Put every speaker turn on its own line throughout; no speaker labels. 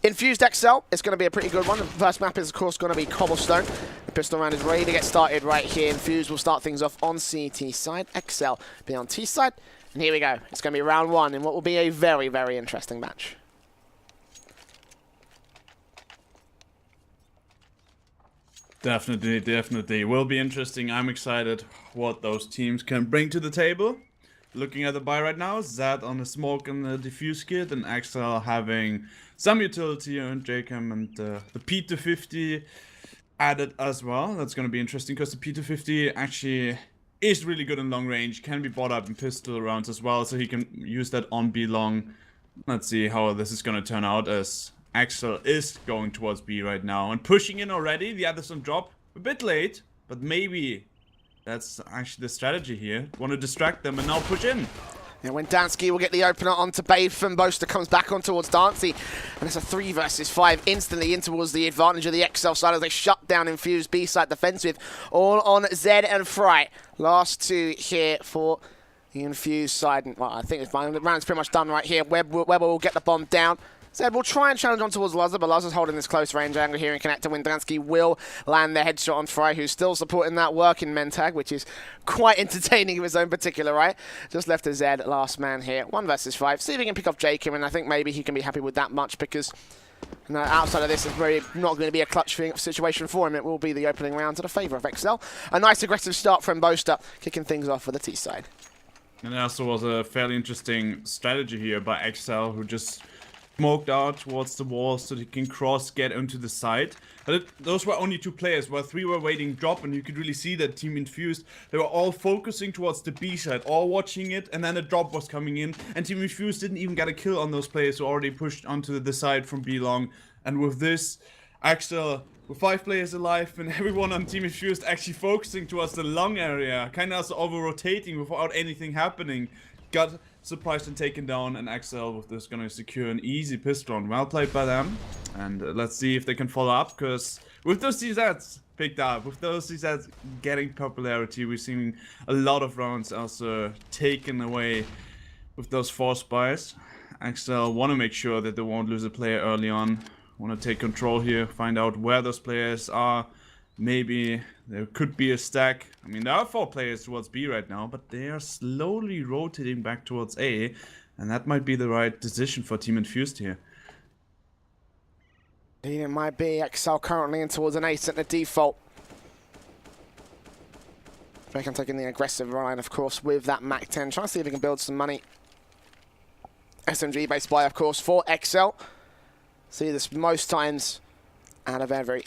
Infused exceL, it's going to be a pretty good one. The first map is, of course, going to be Cobblestone. The pistol round is ready to get started right here. Infused will start things off on CT side. exceL be on T side. And here we go. It's going to be round one in what will be a very, very interesting match.
Definitely, definitely. Will be interesting. I'm excited what those teams can bring to the table. Looking at the buy right now, Zed on the smoke and the diffuse kit, and exceL having some utility on JCam, and the P250 added as well. That's going to be interesting because the P250 actually is really good in long range, can be bought up in pistol rounds as well, so he can use that on B long. Let's see how this is going to turn out, as exceL is going towards B right now and pushing in already. The others on drop a bit late, but maybe that's actually the strategy here. Want to distract them and now push in.
Yeah, when Dansky will get the opener onto Batham, Boaster comes back on towards Dancy, and it's a 3 versus 5 instantly in towards the advantage of the exceL side as they shut down Infused B side defensive, all on Zed and Fright. Last two here for the Infused side. Well, I think the round's pretty much done right here. Weber will get the bomb down. Zed will try and challenge on towards Lazar, but Lazar's holding this close range angle here in connector when Dansky will land the headshot on Fry, who's still supporting that work in Mentag, which is quite entertaining of his own particular right. Just left a Zed, last man here. 1 versus 5. See if he can pick off Jacob, and I think maybe he can be happy with that much because outside of this, it's really not going to be a clutch situation for him. It will be the opening round to the favour of exceL. A nice aggressive start from Boaster, kicking things off for the T side.
And there also was a fairly interesting strategy here by exceL, who just smoked out towards the wall so they can cross, get into the side. But those were only 2 players, while 3 were waiting drop, and you could really see that Team Infused, they were all focusing towards the B side, all watching it, and then a drop was coming in, and Team Infused didn't even get a kill on those players who already pushed onto the side from B long. And with this, exceL, with 5 players alive and everyone on Team Infused actually focusing towards the long area, kind of also over-rotating without anything happening, got surprised and taken down, and exceL with this gonna secure an easy pistol round. Well played by them, and let's see if they can follow up, because with those CZs picked up, with those CZs getting popularity, we've seen a lot of rounds also taken away with those force buys. exceL want to make sure that they won't lose a player early on, want to take control here, find out where those players are. Maybe there could be a stack. I mean, there are 4 players towards B right now, but they are slowly rotating back towards A, and that might be the right decision for Team Infused here.
It might be. exceL currently in towards an ace at the default. Beckham taking the aggressive line, of course, with that Mac 10. Trying to see if he can build some money. SMG-based buy, of course, for exceL. See this most times out of every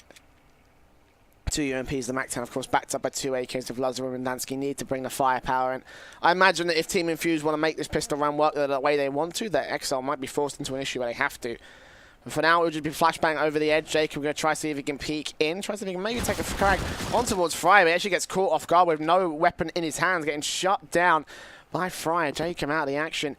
2 UMPs. The Mac 10, of course, backed up by 2 AKs of Lazar and Dansky. Need to bring the firepower in. I imagine that if Team Infused want to make this pistol round work the way they want to, that exceL might be forced into an issue where they have to. But for now, it would just be flashbang over the edge. Jacob going to try to see if he can peek in. Try to see if he can maybe take a crack on towards Fry, but he actually gets caught off guard with no weapon in his hands, getting shut down by Fry. Jacob out of the action.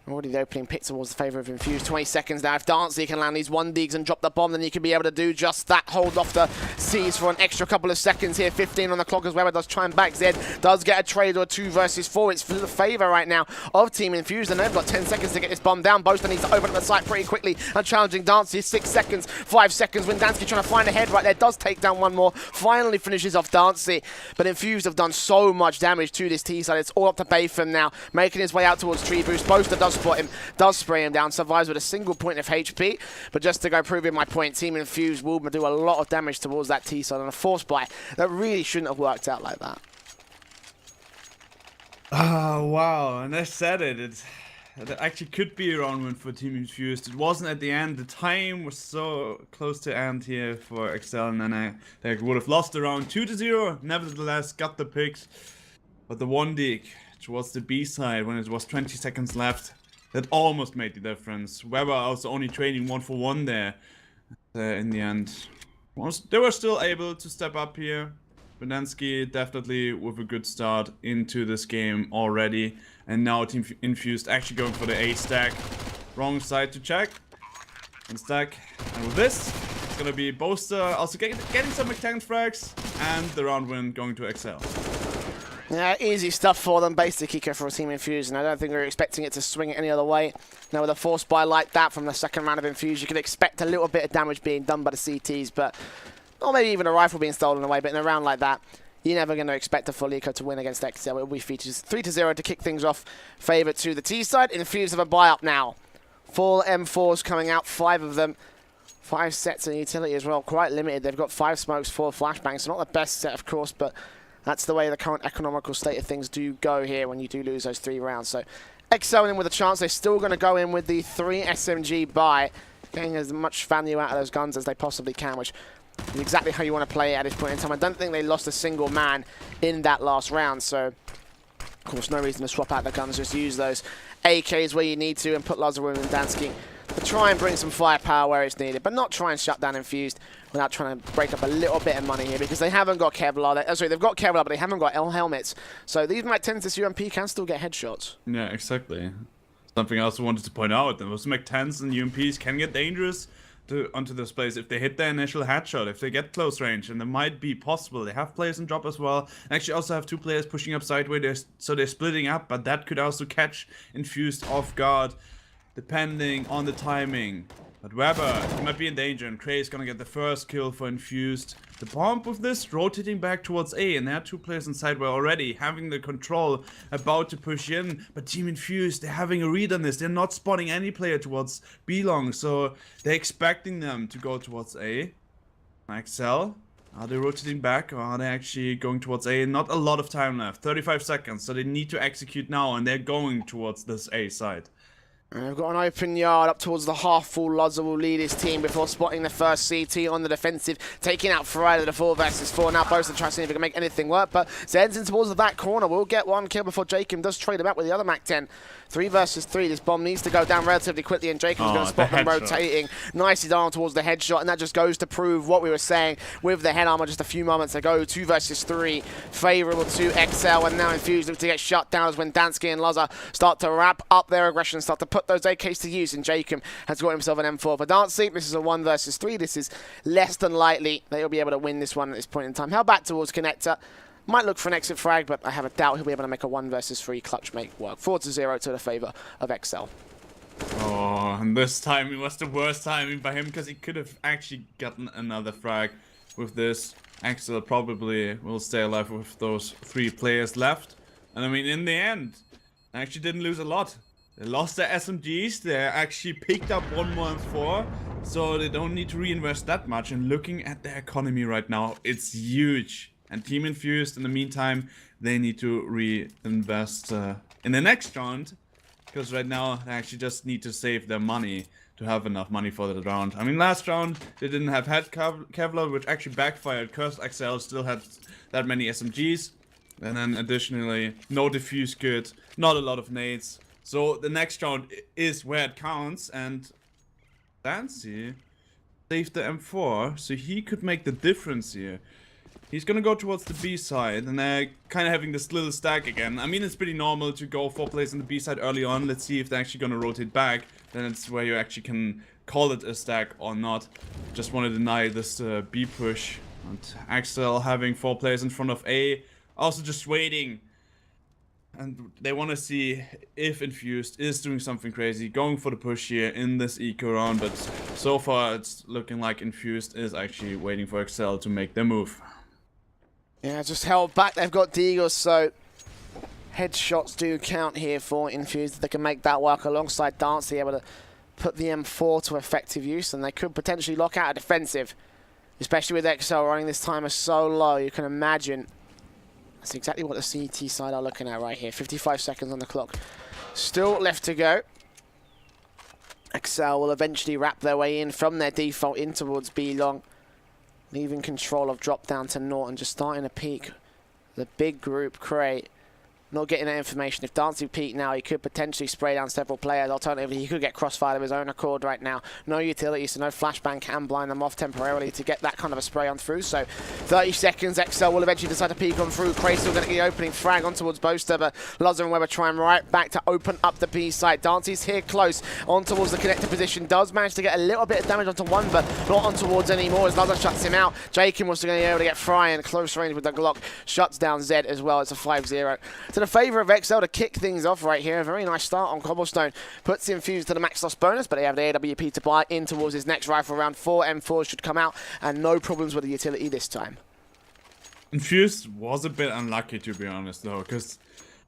Already the opening pick towards the favour of Infused. 20 seconds now. If Dancy can land these 1-digs and drop the bomb, then he could be able to do just that. Hold off the C's for an extra couple of seconds here. 15 on the clock as Weber does try and back Zed. Does get a trade or 2 versus 4. It's for the favour right now of Team Infused, and they've got 10 seconds to get this bomb down. Boaster needs to open up the site pretty quickly and challenging Dancy. 6 seconds, 5 seconds. When Dansky trying to find a head right there, does take down 1 more. Finally finishes off Dancy. But Infused have done so much damage to this T side. It's all up to Batham now, making his way out towards Tree Boost. Boaster does spot him, does spray him down, survives with a single point of HP. But just to go proving my point, Team Infused will do a lot of damage towards that T side on a force buy that really shouldn't have worked out like that.
Oh, wow. And I said it. It actually could be a round win for Team Infused. It wasn't at the end. The time was so close to end here for exceL, and then they would have lost the round 2-0. Nevertheless, got the picks. But the 1-dig towards the B side when it was 20 seconds left, that almost made the difference. Weber also only trading 1-for-1 there. In the end, they were still able to step up here. Bendensky definitely with a good start into this game already. And now Team Infused actually going for the A stack. Wrong side to check. And stack. And with this, it's going to be Boaster also getting some mechanic frags. And the round win going to exceL.
Yeah, easy stuff for them. Basic eco for a Team Infused, and I don't think we were expecting it to swing it any other way. Now, with a force buy like that from the second round of Infused, you could expect a little bit of damage being done by the CTs, but or maybe even a rifle being stolen away. But in a round like that, you're never going to expect a full eco to win against exceL. It will be features 3-0 to kick things off. Favour to the T side. Infused have a buy up now. Full M4s coming out, 5 of them. 5 sets in utility as well, quite limited. They've got 5 smokes, 4 flashbangs. So not the best set, of course, but that's the way the current economical state of things do go here when you do lose those 3 rounds. So exceL in with a chance. They're still going to go in with the 3 SMG buy, getting as much value out of those guns as they possibly can, which is exactly how you want to play it at this point in time. I don't think they lost a single man in that last round, so of course no reason to swap out the guns. Just use those AKs where you need to and put Lazarus and Dansky to try and bring some firepower where it's needed, but not try and shut down Infused without trying to break up a little bit of money here, because they haven't got Kevlar. Sorry, they've got Kevlar, but they haven't got L helmets. So these Mac 10s, this UMP can still get headshots.
Yeah, exactly. Something else I wanted to point out, those Mac 10s and UMPs can get dangerous onto this place if they hit their initial headshot, if they get close range, and it might be possible. They have players in drop as well. Actually also have 2 players pushing up sideways, so they're splitting up, but that could also catch Infused off guard, depending on the timing. But Weber, he might be in danger, and Cray is gonna get the first kill for Infused. The bomb with this rotating back towards A, and there are 2 players inside were already having the control, about to push in. But Team Infused, they're having a read on this. They're not spotting any player towards B long, so they're expecting them to go towards A. exceL, are they rotating back, or are they actually going towards A? Not a lot of time left, 35 seconds, so they need to execute now, and they're going towards this A side.
And we've got an open yard up towards the half-full. Lazar will lead his team before spotting the first CT on the defensive, taking out Friday the 4 versus 4. Now both are trying to see if they can make anything work, but Zed's in towards that corner. Will get 1 kill before Jacob does trade him out with the other Mac 10. 3 versus 3. This bomb needs to go down relatively quickly, and Jacob's going to spot them rotating. Nicely done towards the headshot, and that just goes to prove what we were saying with the head armor just a few moments ago. 2 versus 3, favourable to exceL, and now Infused look to get shut down as when Dansky and Lazar start to wrap up their aggression, start to put those AKs to use, and Jacob has got himself an M4 for Dansky. This is a 1 versus 3. This is less than likely they'll be able to win this one at this point in time. Held back towards Connector. Might look for an exit frag, but I have a doubt he'll be able to make a 1 versus 3 clutch make work. 4-0 to the favour of exceL.
Oh, and this time it was the worst timing by him, because he could have actually gotten another frag with this. exceL probably will stay alive with those 3 players left. And I mean, in the end, they actually didn't lose a lot. They lost their SMGs, they actually picked up 1 more and 4, so they don't need to reinvest that much. And looking at their economy right now, it's huge. And Team Infused, in the meantime, they need to reinvest in the next round, because right now they actually just need to save their money to have enough money for the round. I mean, last round they didn't have head Kevlar, which actually backfired because exceL still had that many SMGs, and then additionally no diffuse kit, not a lot of nades. So the next round is where it counts, and Dancy saved the M4, so he could make the difference here. He's gonna go towards the B side, and they're kind of having this little stack again. I mean, it's pretty normal to go 4 players on the B side early on. Let's see if they're actually gonna rotate back. Then it's where you actually can call it a stack or not. Just want to deny this B push. And exceL having 4 players in front of A, also just waiting. And they want to see if Infused is doing something crazy, going for the push here in this eco round. But so far, it's looking like Infused is actually waiting for exceL to make their move.
Yeah, just held back. They've got Deagles, so headshots do count here for Infused. They can make that work alongside Dance, able to put the M4 to effective use, and they could potentially lock out a defensive, especially with exceL running this timer so low. You can imagine that's exactly what the CT side are looking at right here. 55 seconds on the clock. Still left to go. exceL will eventually wrap their way in from their default in towards B long, leaving control of drop down to Norton, just starting to peak the big group. Cray not getting that information. If Dancing peaked now, he could potentially spray down several players. Alternatively, he could get crossfired of his own accord right now. No utility, so no flashbang can blind them off temporarily to get that kind of a spray on through. So 30 seconds, exceL will eventually decide to peek on through. Cray still going to get the opening frag on towards Boaster, but Loza and Weber trying right back to open up the B side. Dancy's here close on towards the connector position. Does manage to get a little bit of damage onto one, but not on towards anymore as Loza shuts him out. Jakin was going to be able to get Fry in close range with the Glock. Shuts down Zed as well. It's a 5-0. To the favour of exceL to kick things off right here. A very nice start on Cobblestone. Puts Infused to the max loss bonus, but they have the AWP to buy in towards his next rifle round. 4 M4s should come out, and no problems with the utility this time.
Infused was a bit unlucky, to be honest, though, because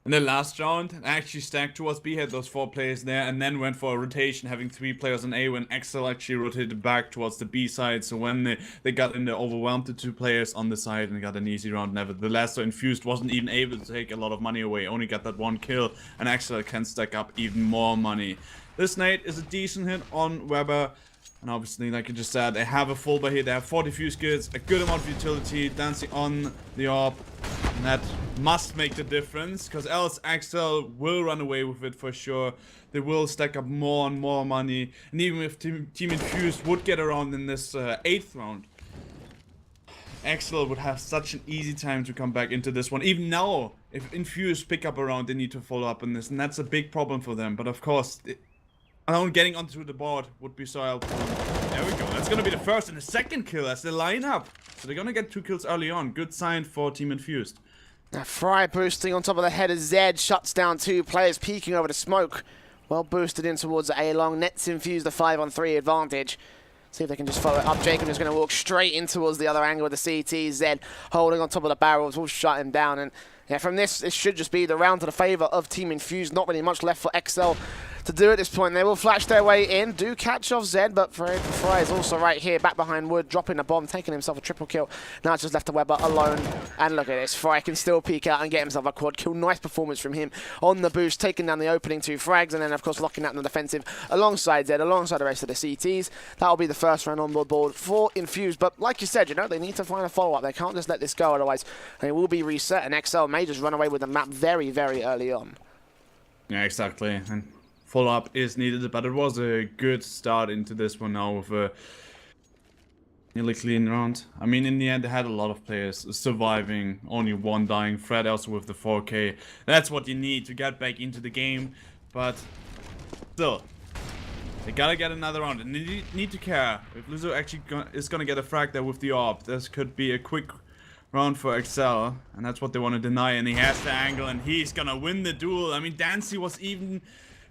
in the last round, I actually stacked towards B, had those 4 players there, and then went for a rotation, having 3 players on A, when exceL actually rotated back towards the B side. So when they got in there, overwhelmed the 2 players on the side and got an easy round nevertheless. So Infused wasn't even able to take a lot of money away, only got that 1 kill, and exceL can stack up even more money. This nade is a decent hit on Weber. And obviously, like I just said, they have a full bar here. They have 4 defuse goods, a good amount of utility, dancing on the AWP. And that must make the difference, because else exceL will run away with it for sure. They will stack up more and more money. And even if Team Infused would get around in this 8th round, exceL would have such an easy time to come back into this one. Even now, if Infused pick up a round, they need to follow up on this. And that's a big problem for them. But of course, alone getting onto the board would be so helpful. There we go. That's going to be the first and the second kill as they line up. So they're going to get 2 kills early on. Good sign for Team Infused.
Now Fry boosting on top of the head of Zed. Shuts down 2 players, peeking over the smoke. Well boosted in towards the A-long. Nets Infused the 5-on-3 advantage. See if they can just follow it up. Jacob is going to walk straight in towards the other angle with the CT. Zed holding on top of the barrels will shut him down. And yeah, from this, it should just be the round to the favour of Team Infused. Not really much left for exceL to do at this point. They will flash their way in, do catch off Zed, but Fry is also right here, back behind Wood, dropping a bomb, taking himself a triple kill. Now it's just left to Weber alone. And look at this, Fry can still peek out and get himself a quad kill. Nice performance from him on the boost, taking down the opening 2 frags, and then of course locking out in the defensive alongside Zed, alongside the rest of the CTs. That'll be the first round on board for Infused, but like you said, you know, they need to find a follow-up. They can't just let this go, otherwise they will be reset, and exceL may just run away with the map very, very early on.
Yeah, exactly. And follow-up is needed, but it was a good start into this one now with a nearly clean round. I mean, in the end, they had a lot of players surviving, only 1 dying. Fred also with the 4K. That's what you need to get back into the game, but still, they gotta get another round, and they need to care. If Lizzo actually is gonna get a frag there with the AWP, this could be a quick round for exceL, and that's what they want to deny, and he has the angle, and he's gonna win the duel. I mean, Dancy was even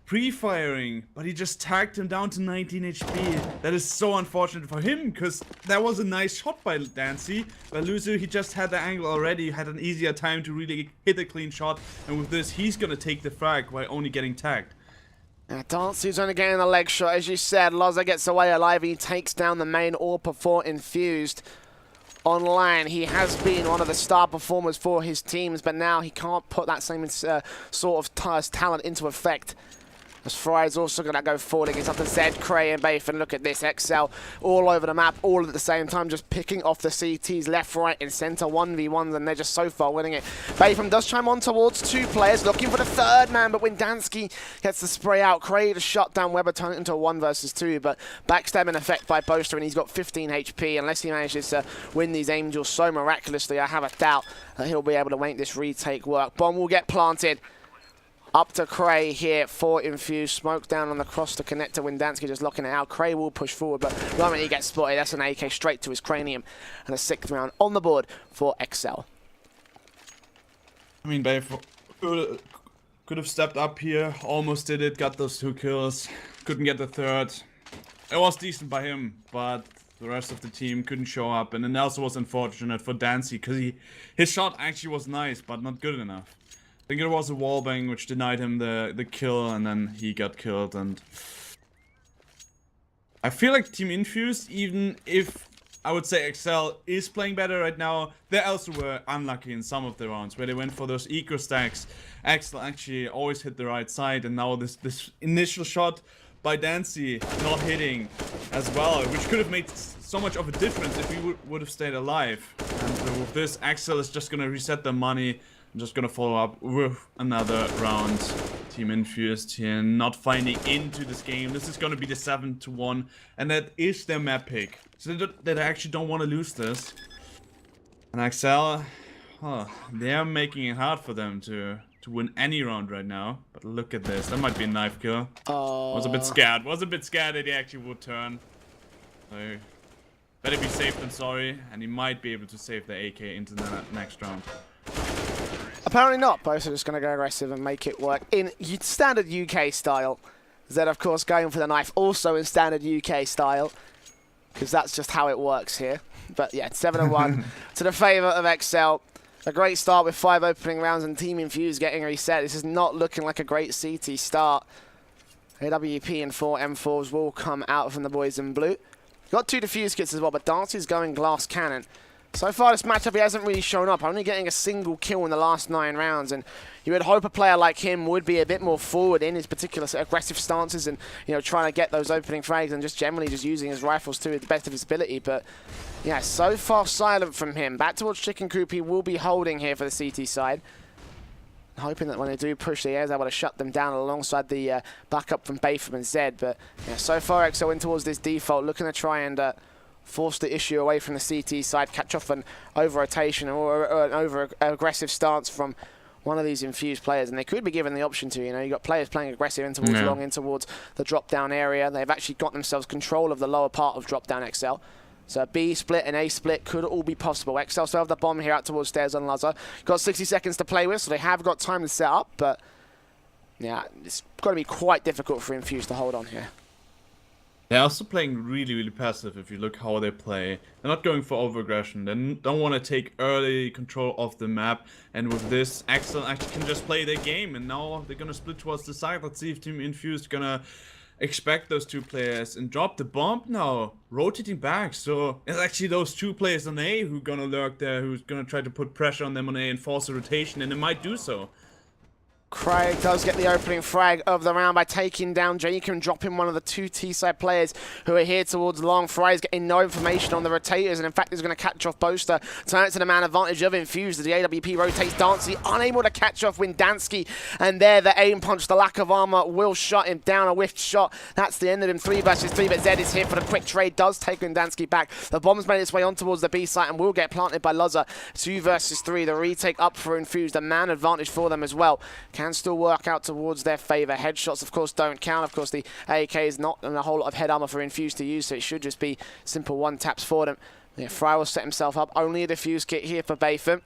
pre-firing, but he just tagged him down to 19 HP. That is so unfortunate for him, because that was a nice shot by Dancy. But Luzu, he just had the angle already, had an easier time to really hit a clean shot, and with this, he's gonna take the frag while only getting tagged.
Dancy's only getting the leg shot, as you said. Loza gets away alive, he takes down the main AWP for Infused. Online, he has been one of the star performers for his teams, but now he can't put that same sort of talent into effect. As Fry is also going to go forward against after Zed, Cray and Bafe, and look at this, exceL all over the map, all at the same time, just picking off the CTs left, right and centre, 1v1s, and they're just so far winning it. Bafe does chime on towards 2 players, looking for the 3rd man, but when Dansky gets the spray out, Cray to shut down Weber, turn it into a 1 versus 2, but backstab in effect by Boaster, and he's got 15 HP. Unless he manages to win these Angels so miraculously, I have a doubt that he'll be able to make this retake work. Bomb will get planted. Up to Cray here for Infused. Smoke down on the cross to connect to Windansky, just locking it out. Cray will push forward, but the moment he gets spotted, that's an AK straight to his cranium. And a 6th round on the board for exceL.
I mean, Babe could have stepped up here, almost did it, got those 2 kills, couldn't get the 3rd. It was decent by him, but the rest of the team couldn't show up. And it also was unfortunate for Dancy, because his shot actually was nice, but not good enough. I think it was a wallbang which denied him the kill, and then he got killed. And I feel like Team Infused, even if I would say exceL is playing better right now, they also were unlucky in some of the rounds where they went for those eco stacks. exceL actually always hit the right side, and now this initial shot by Dancy not hitting as well, which could have made so much of a difference if we would have stayed alive. And with this, exceL is just gonna reset the money. I'm just gonna follow up with another round. Team Infused here, not finding into this game. This is gonna be the 7-1, and that is their map pick. So they actually don't want to lose this. And exceL, they're making it hard for them to win any round right now. But look at this, that might be a knife kill. Was a bit scared. That he actually would turn. So better be safe than sorry, and he might be able to save the AK into the next round.
Apparently not. Both are just going to go aggressive and make it work in standard UK style. Zed, of course, going for the knife also in standard UK style, because that's just how it works here. But yeah, 7-1 to the favour of exceL. A great start with 5 opening rounds and Team Infused getting reset. This is not looking like a great CT start. AWP and 4 M4s will come out from the boys in blue. Got 2 defuse kits as well, but Darcy's going glass cannon. So far this matchup, he hasn't really shown up, only getting a single kill in the last 9 rounds, and you would hope a player like him would be a bit more forward in his particular aggressive stances and, you know, trying to get those opening frags and just generally just using his rifles to the best of his ability. But yeah, so far silent from him. Back towards Chicken Coop, he will be holding here for the CT side. Hoping that when they do push, he is able to shut them down alongside the backup from Bayfam and Zed. But yeah, so far exceL in towards this default, looking to try and force the issue away from the CT side, catch off an over-rotation or an over-aggressive stance from one of these Infused players. And they could be given the option to, you know, you've got players playing aggressive in towards long, in towards the drop-down area. They've actually got themselves control of the lower part of drop-down exceL. So a B split and A split could all be possible. exceL still have the bomb here out towards stairs on Lazar. Got 60 seconds to play with, so they have got time to set up, but yeah, it's got to be quite difficult for Infused to hold on here.
They're also playing really, really passive if you look how they play. They're not going for over-aggression. They don't want to take early control of the map. And with this, exceL actually can just play their game. And now they're going to split towards the side. Let's see if Team Infused going to expect those 2 players and drop the bomb now. Rotating back. So it's actually those 2 players on A who are going to lurk there, who's going to try to put pressure on them on A and force a rotation. And they might do so.
Craig does get the opening frag of the round by taking down Jacob, dropping one of the 2 T-side players who are here towards long. Fry's getting no information on the rotators, and in fact he's going to catch off Boaster. Turn it to the man advantage of Infused as the AWP rotates Dancy, unable to catch off Windansky, and there the aim punch, the lack of armor will shut him down. A whiffed shot, that's the end of him. 3 versus 3, but Zed is here for the quick trade, does take Windansky back. The bomb's made its way on towards the B site and will get planted by Lazar. 2 versus 3, the retake up for Infused, a man advantage for them as well. Can still work out towards their favor. Headshots, of course, don't count. Of course, the AK is not a whole lot of head armor for Infused to use, so it should just be simple 1-taps for them. Yeah, Fry will set himself up. Only a defuse kit here for Bayfam.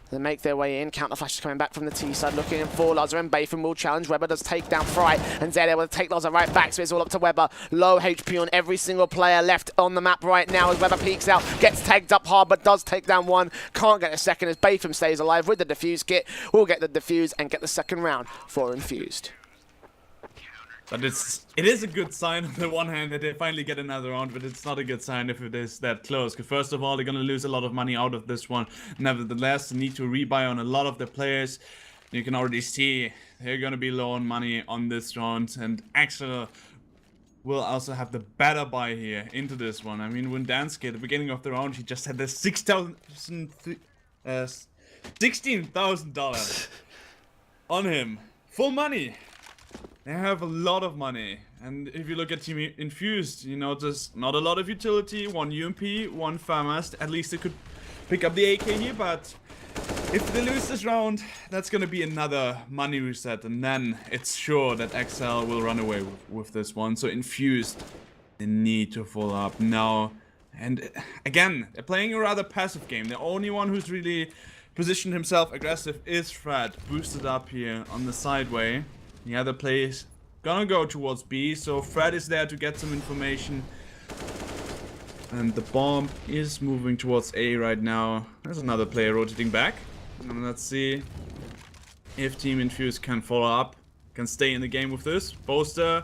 They make their way in. Counter flash is coming back from the T side, looking for Lazar, and Bayfam will challenge. Weber does take down Fry, and Zed able to take Lazar right back, so it's all up to Weber. Low HP on every single player left on the map right now as Weber peeks out, gets tagged up hard, but does take down 1. Can't get a second as Bayfam stays alive with the defuse kit. Will get the defuse and get the second round for Infused.
But it is a good sign on the one hand that they finally get another round, but it's not a good sign if it is that close. Because first of all, they're going to lose a lot of money out of this one. Nevertheless, they need to rebuy on a lot of the players. You can already see they're going to be low on money on this round. And exceL will also have the better buy here into this one. I mean, Windansky at the beginning of the round, he just had the $16,000 on him. Full money. They have a lot of money, and if you look at Team Infused, you notice not a lot of utility, 1 UMP, 1 FAMAST. At least they could pick up the AK here, but if they lose this round, that's gonna be another money reset, and then it's sure that exceL will run away with this one. So Infused, they need to follow up now. And again, they're playing a rather passive game. The only one who's really positioned himself aggressive is Fred, boosted up here on the sideway. The other players gonna go towards B, so Fred is there to get some information. And the bomb is moving towards A right now. There's another player rotating back. And let's see if Team Infused can follow up, can stay in the game with this. Boaster,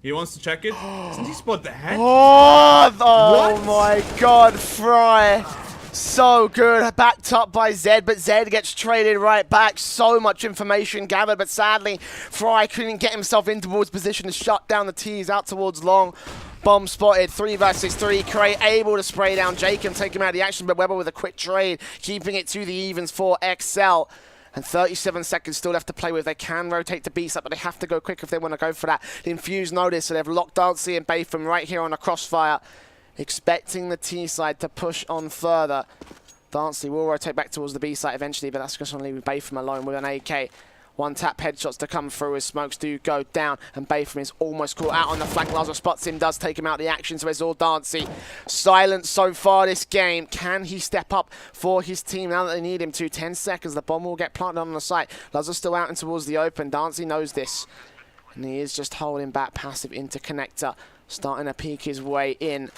he wants to check it. Doesn't he spot the head?
Oh my god, Fry. So good, backed up by Zed, but Zed gets traded right back. So much information gathered, but sadly, Fry couldn't get himself in towards position to shut down the T's out towards long. Bomb spotted, 3 versus 3. Cray able to spray down Jacob, take him out of the action, but Weber with a quick trade, keeping it to the evens for exceL. And 37 seconds still left to play with. They can rotate to B side, but they have to go quick if they want to go for that. The Infused notice, so they've locked Darcy and Bayfam right here on a crossfire, expecting the T side to push on further. Darcy will rotate back towards the B side eventually, but that's just going to leave Bayfam alone with an AK. One tap headshots to come through as smokes do go down, and Bayfam is almost caught out on the flank. Lazar spots him, does take him out of the action, so it's all Darcy. Silent so far this game. Can he step up for his team now that they need him to? 10 seconds, the bomb will get planted on the site. Lazar's still out and towards the open. Darcy knows this, and he is just holding back passive interconnector, starting to peek his way in.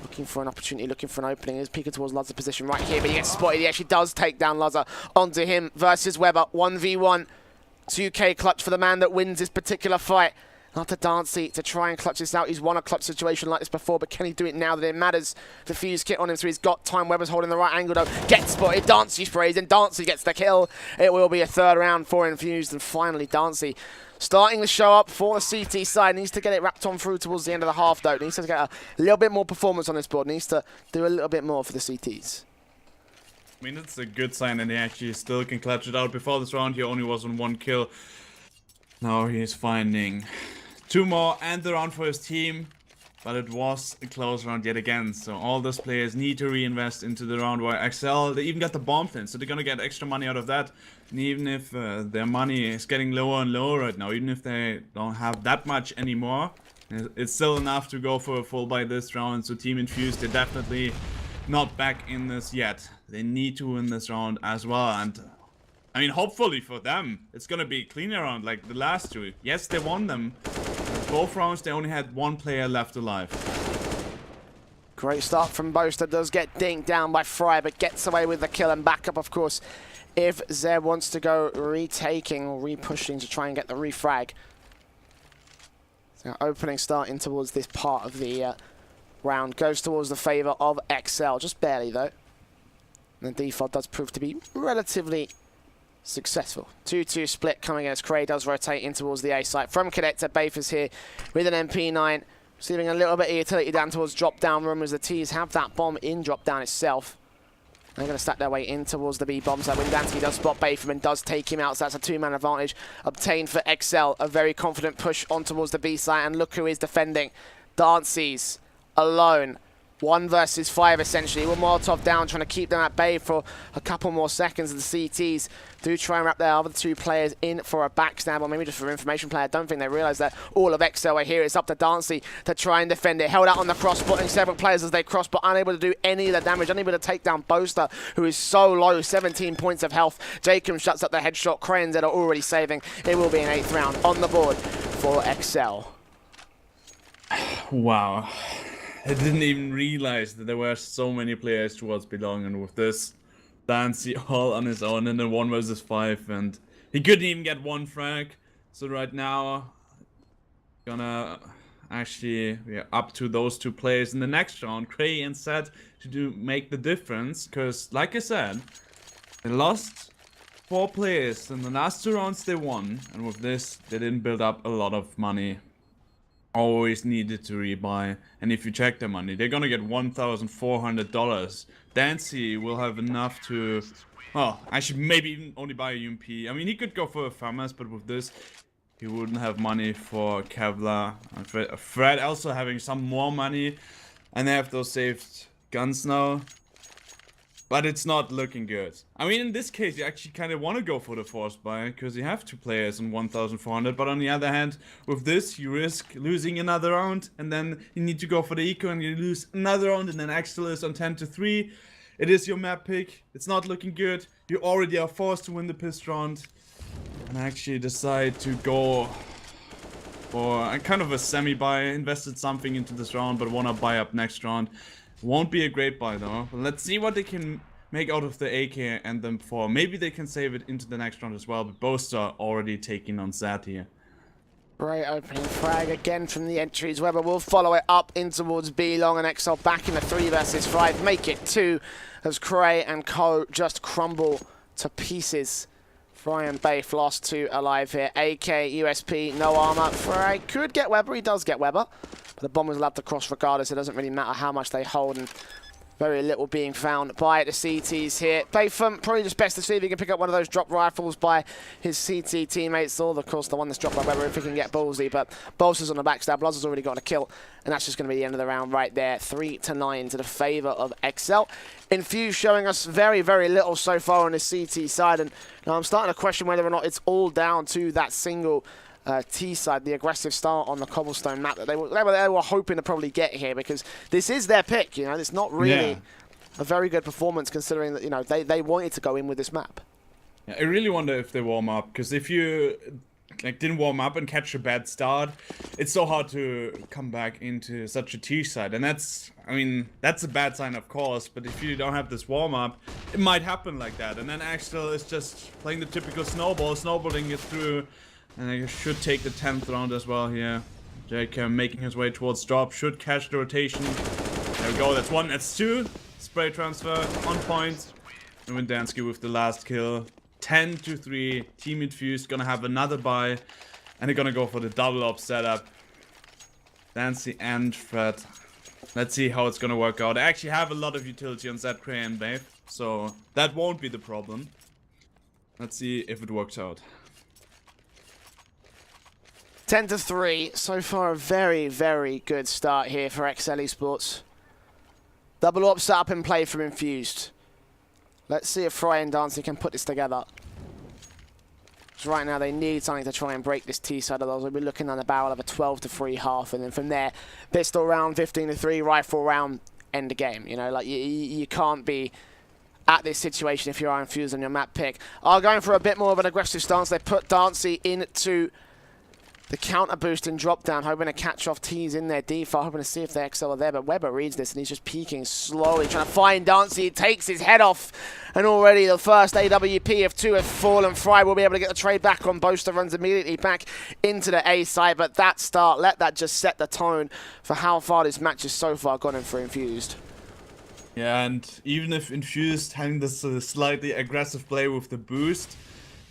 Looking for an opportunity, looking for an opening. He's peeking towards Lazar's position right here, but he gets spotted. He actually does take down Lazar onto him versus Weber. 1v1. 2K clutch for the man that wins this particular fight. Not to Darcy to try and clutch this out. He's won a clutch situation like this before, but can he do it now that it matters? The fuse kit on him, so he's got time. Weber's holding the right angle though. Gets spotted. Darcy sprays, and Darcy gets the kill. It will be a third round for Infused, and finally Darcy starting to show up for the CT side. Needs to get it wrapped on through towards the end of the half though. Needs to get a little bit more performance on this board. Needs to do a little bit more for the CTs.
I mean, it's a good sign that he actually still can clutch it out. Before this round, he only was on 1 kill. Now he's finding 2 more and the round for his team. But it was a close round yet again. So all those players need to reinvest into the round where exceL, they even got the bomb pin. So they're going to get extra money out of that. And even if their money is getting lower and lower right now, even if they don't have that much anymore, it's still enough to go for a full buy this round. So Team Infused, they're definitely not back in this yet. They need to win this round as well, and I mean, hopefully for them, it's gonna be a cleaner round like the last 2. Yes, they won them. Both rounds, they only had 1 player left alive.
Great start from Boaster. Does get dinked down by Fry, but gets away with the kill and backup, of course, if Zeb wants to go retaking or re-pushing to try and get the refrag. So opening starting towards this part of the round goes towards the favour of exceL, just barely though. And the default does prove to be relatively successful. 2-2 split coming as Cray does rotate in towards the A site. From Connector, Bayfam's here with an MP9, receiving a little bit of utility down towards drop down room as the T's have that bomb in drop down itself. They're going to stack their way in towards the B bomb side. Windansky does spot Bayfam and does take him out, so that's a 2-man advantage obtained for exceL. A very confident push on towards the B side, and look who is defending. Darcy's alone. 1 versus 5 essentially. We're Molotov down, trying to keep them at bay for a couple more seconds. And the CTs do try and wrap their other 2 players in for a backstab, or maybe just for information play. I don't think they realise that all of exceL are here. It's up to Darcy to try and defend it. Held out on the cross, spotting several players as they cross, but unable to do any of the damage, unable to take down Boaster, who is so low, 17 points of health. Jacob shuts up the headshot. Crayons that are already saving. It will be an 8th round on the board for exceL.
Wow. I didn't even realize that there were so many players towards belong, and with this, Dancy all on his own in the 1 versus 5, and he couldn't even get 1 frag. So right now, gonna actually, we're up to those 2 players in the next round, Cray and Seth, to make the difference, because like I said, they lost 4 players in the last 2 rounds they won, and with this, they didn't build up a lot of money. Always needed to rebuy, and if you check their money, they're gonna get $1,400. Dancy will have enough to, well, actually maybe even only buy a UMP. I mean, he could go for a FAMAS, but with this, he wouldn't have money for Kevlar. And Fred also having some more money, and they have those saved guns now. But it's not looking good. I mean, in this case, you actually kind of want to go for the forced buy, because you have 2 players on 1,400. But on the other hand, with this, you risk losing another round, and then you need to go for the eco, and you lose another round, and then exceL is on 10-3. It is your map pick. It's not looking good. You already are forced to win the pissed round, and actually decide to go for a kind of a semi-buy. Invested something into this round, but want to buy up next round. Won't be a great buy though. But let's see what they can make out of the AK and them 4. Maybe they can save it into the next round as well. But Boaster already taking on Zat here.
Great opening frag again from the entries. Weber will follow it up in towards B long, and exceL back in the 3 versus 5. Make it 2 as Cray and Co just crumble to pieces. Fry and Bayf lost 2 alive here. AK, USP, no armor. Fry could get Weber. He does get Weber. But the bomb was allowed to cross regardless. It doesn't really matter how much they hold. And Very little being found by the CTs here. Bayfam, probably just best to see if he can pick up one of those drop rifles by his CT teammates, or of course the one that's dropped by Weber if he can get ballsy. But Bolster's on the backstab, Loz already got a kill, and that's just going to be the end of the round right there. 3-9 to the favour of exceL. Infused showing us very, very little so far on the CT side, and now I'm starting to question whether or not it's all down to that single T side, the aggressive start on the cobblestone map that they were hoping to probably get here, because this is their pick. You know, it's not really a very good performance considering that, you know, they wanted to go in with this map.
Yeah, I really wonder if they warm up, because if you didn't warm up and catch a bad start, it's so hard to come back into such a T side, and that's, I mean, that's a bad sign, of course. But if you don't have this warm up, it might happen like that, and then exceL is just playing the typical snowballing it through. And I should take the 10th round as well here. Jake making his way towards drop. Should catch the rotation. There we go. That's one. That's two. Spray transfer on point. And Windansky with the last kill. 10-3. Team Infused gonna have another buy. And they're gonna go for the double op setup. Dancy and Fred. Let's see how it's gonna work out. I actually have a lot of utility on Zed, Cray, and Babe. So that won't be the problem. Let's see if it works out.
10-3, so far a very, very good start here for exceL Esports. Double op set up and play from Infused. Let's see if Fry and Dancy can put this together. So right now they need something to try and break this T side of those. We'll be looking on the barrel of a 12-3 half, and then from there, pistol round, 15-3, rifle round, end the game. You know, like you can't be at this situation if you're Infused on your map pick. Are going for a bit more of an aggressive stance. They put Dancy into the counter boost and drop down, hoping to catch off T's in their default, hoping to see if the exceL are there, but Weber reads this and he's just peeking slowly, trying to find Dancy. He takes his head off, and already the first AWP of 2 have fallen. Fry will be able to get the trade back on. Boaster runs immediately back into the A side, but that start, let that just set the tone for how far this match has so far gone in for Infused.
Yeah, and even if Infused having this slightly aggressive play with the boost,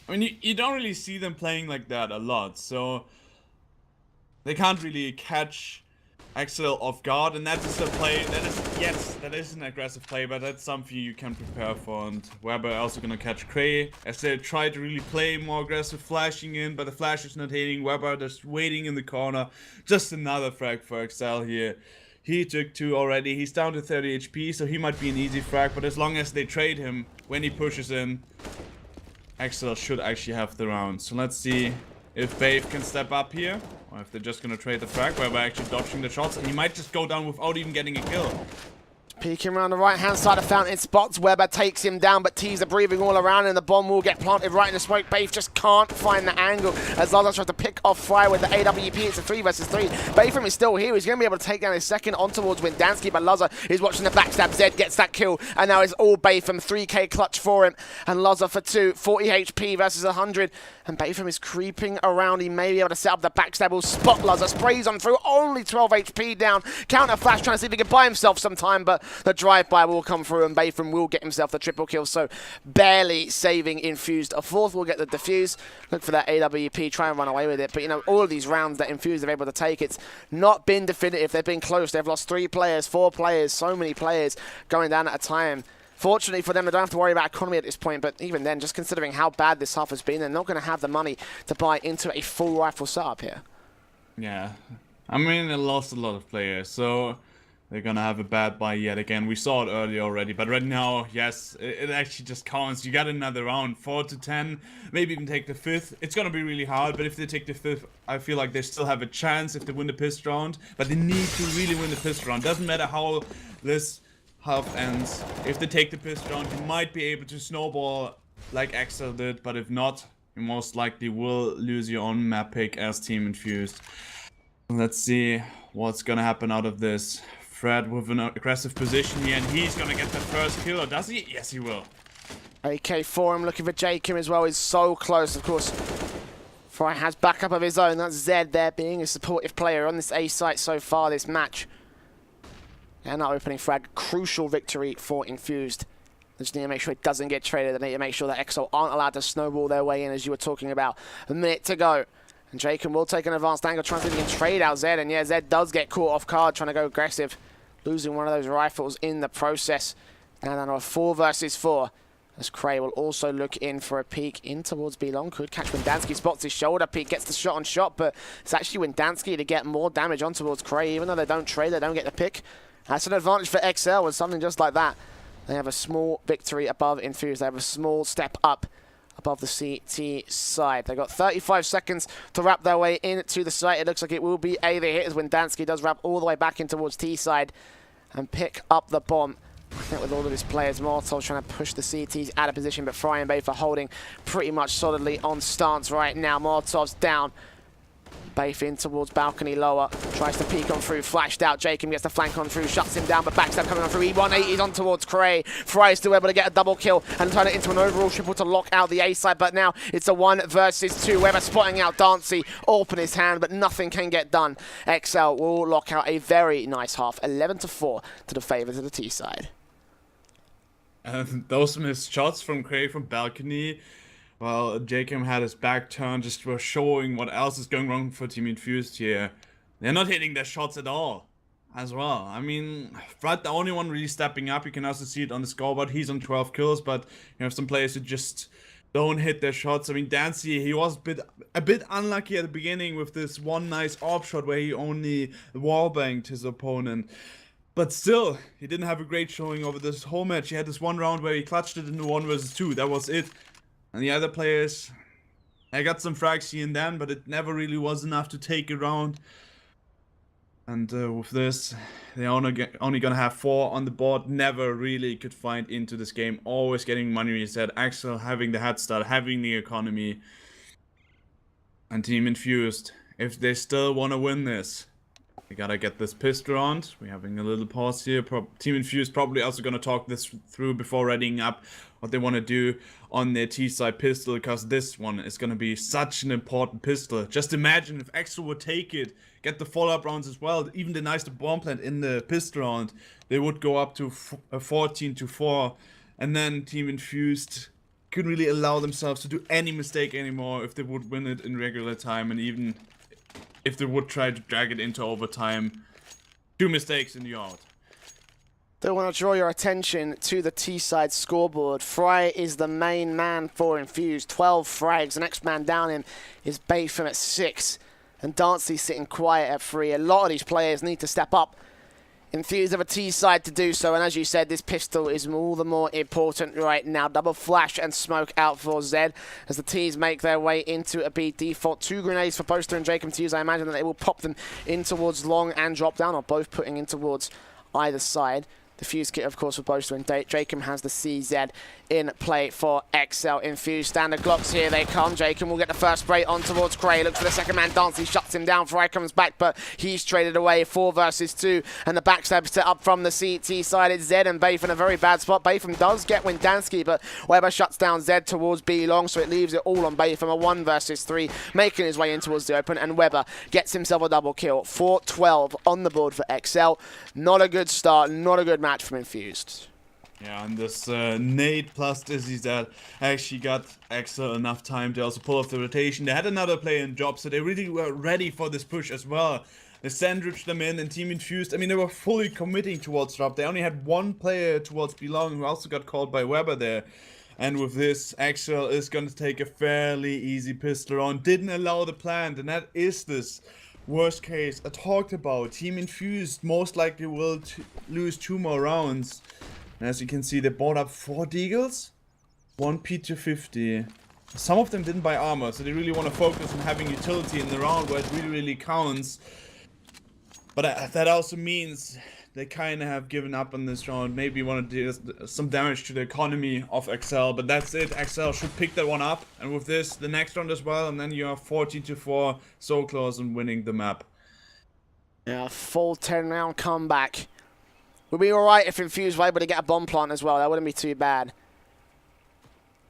I mean, you don't really see them playing like that a lot, so they can't really catch exceL off guard, and that is a play, that is an aggressive play, but that's something you can prepare for. And Weber also gonna catch Cray, as they try to really play more aggressive, flashing in, but the flash is not hitting. Weber just waiting in the corner. Just another frag for exceL here. He took 2 already, he's down to 30 HP, so he might be an easy frag, but as long as they trade him when he pushes in, exceL should actually have the round. So let's see if Babe can step up here, or if they're just gonna trade the frag, where we're actually dodging the shots, and he might just go down without even getting a kill.
Peeking around the right-hand side of Fountain spots. Weber takes him down, but T's are breathing all around, and the bomb will get planted right in the smoke. Babe just can't find the angle as Lazar tries to pick off Fry with the AWP. It's a 3 versus 3. Bayfam is still here. He's going to be able to take down his second on towards Windansky, but Lazar is watching the backstab. Zed gets that kill, and now it's all Bayfam. 3k clutch for him, and Lazar for 2. 40 HP versus 100, and Bayfam is creeping around. He may be able to set up the backstab. Will spot Lazar, sprays on through, only 12 HP down. Counter flash, trying to see if he can buy himself some time, but the drive-by will come through, and Bayfam will get himself the triple kill, so barely saving Infused. A 4th will get the defuse. Look for that AWP, try and run away with it. But, you know, all of these rounds that Infused are able to take, it's not been definitive. They've been close. They've lost 3 players, 4 players, so many players going down at a time. Fortunately for them, they don't have to worry about economy at this point, but even then, just considering how bad this half has been, they're not going to have the money to buy into a full rifle setup here.
Yeah, I mean, they lost a lot of players, so they're gonna have a bad buy yet again. We saw it earlier already, but right now, yes, it actually just counts. You got another round, 4-10, maybe even take the 5th. It's gonna be really hard, but if they take the 5th, I feel like they still have a chance if they win the pissed round. But they need to really win the pissed round. Doesn't matter how this half ends. If they take the pissed round, you might be able to snowball like exceL did, but if not, you most likely will lose your own map pick as Team Infused. Let's see what's gonna happen out of this. Fred with an aggressive position here, and he's gonna get the first kill, or does he? Yes, he will.
AK for him, looking for Jacob as well. He's so close, of course. Fry has backup of his own. That's Zed there being a supportive player on this A site so far this match. And that opening frag, crucial victory for Infused. They just need to make sure it doesn't get traded. They need to make sure that exceL aren't allowed to snowball their way in, as you were talking about. A minute to go. And Jacob will take an advanced angle, trying to see if he can trade out Zed. And yeah, Zed does get caught off guard, trying to go aggressive. losing one of those rifles in the process. Now down to a 4 versus 4. As exceL will also look in for a peek in towards B long. Could catch Windansky, spots his shoulder peek, gets the shot on shot, but it's actually Windansky to get more damage on towards exceL. Even though they don't trade, they don't get the pick. That's an advantage for exceL with something just like that. They have a small victory above Infused. They have a small step up above the CT side. They've got 35 seconds to wrap their way into the site. It looks like it will be A the hit as Windansky does wrap all the way back in towards T side and pick up the bomb. I think with all of his players, Molotov trying to push the CTs out of position, but Fry and Bay for holding pretty much solidly on stance right now. Molotov's down. Bafe in towards balcony lower, tries to peek on through, flashed out. Jacob gets the flank on through, shuts him down, but backstab coming on through. E180's on towards exceL. Fry is still able to get a double kill and turn it into an overall triple to lock out the A side, but now it's a 1 versus 2. Weber spotting out Dancy, open his hand, but nothing can get done. exceL will lock out a very nice half, 11-4 to the favours of the T side.
And those missed shots from exceL from balcony. Well, Jacob had his back turned, just for showing what else is going wrong for Team Infused here. They're not hitting their shots at all, as well. I mean, Fred, the only one really stepping up. You can also see it on the scoreboard. He's on 12 kills, but you have some players who just don't hit their shots. I mean, Dancy, he was a bit unlucky at the beginning with this one nice AWP shot where he only wallbanged his opponent. But still, he didn't have a great showing over this whole match. He had this one round where he clutched it in the 1 versus 2. That was it. And the other players, I got some frags here and then, but it never really was enough to take a round. And with this, they're only gonna have 4 on the board. Never really could find into this game. Always getting money reset. exceL having the head start, having the economy. And Team Infused, if they still want to win this, we gotta get this pistol round. We're having a little pause here. Team Infused probably also gonna talk this through before readying up what they want to do on their T-side pistol, because this one is gonna be such an important pistol. Just imagine if exceL would take it, get the follow-up rounds as well, even denies the bomb plant in the pistol round, they would go up to 14-4, and then Team Infused couldn't really allow themselves to do any mistake anymore if they would win it in regular time, and even if they would try to drag it into overtime. 2 mistakes and you're out.
Don't want to draw your attention to the T-side scoreboard. Fry is the main man for Infused, 12 frags. The next man down him is Bayfam at 6, and Dancy sitting quiet at 3. A lot of these players need to step up. Infused have a T-side to do so, and as you said, this pistol is all the more important right now. Double flash and smoke out for Zed as the T's make their way into a B default. 2 grenades for Poster and Jacob to use. I imagine that they will pop them in towards long and drop down, or both putting in towards either side. The fuse kit, of course, for Poster and Jacob has the CZ in play for exceL. Infused standard Glocks, here they come. Jacob will get the first spray on towards exceL. Looks for the second man, Dancy shuts him down. Fry comes back, but he's traded away. 4 versus 2, and the backstab set up from the CT side. It's Zed and Bayf in a very bad spot. Bayfam does get Windansky, but Weber shuts down Zed towards B long, so it leaves it all on Bayfam. A 1 versus 3, making his way in towards the open, and Weber gets himself a double kill. 4-12 on the board for exceL. Not a good start, not a good match from Infused.
Yeah, and this nade plus Dizzy that actually got exceL enough time to also pull off the rotation. They had another player in job, so they really were ready for this push as well. They sandwiched them in, and Team Infused, I mean, they were fully committing towards drop. They only had 1 player towards belong who also got called by Weber there. And with this, exceL is going to take a fairly easy pistol round. Didn't allow the plant, and that is this worst case I talked about. Team Infused most likely will lose 2 more rounds. And as you can see, they bought up 4 deagles, 1 P250. Some of them didn't buy armor, so they really want to focus on having utility in the round where it really counts. But that also means they kind of have given up on this round. Maybe want to do some damage to the economy of exceL, but that's it. exceL should pick that one up, and with this, the next round as well, and then you are 14-4, so close on winning the map.
Yeah, full 10-round comeback. Would be alright if Infused were able to get a bomb plant as well. That wouldn't be too bad.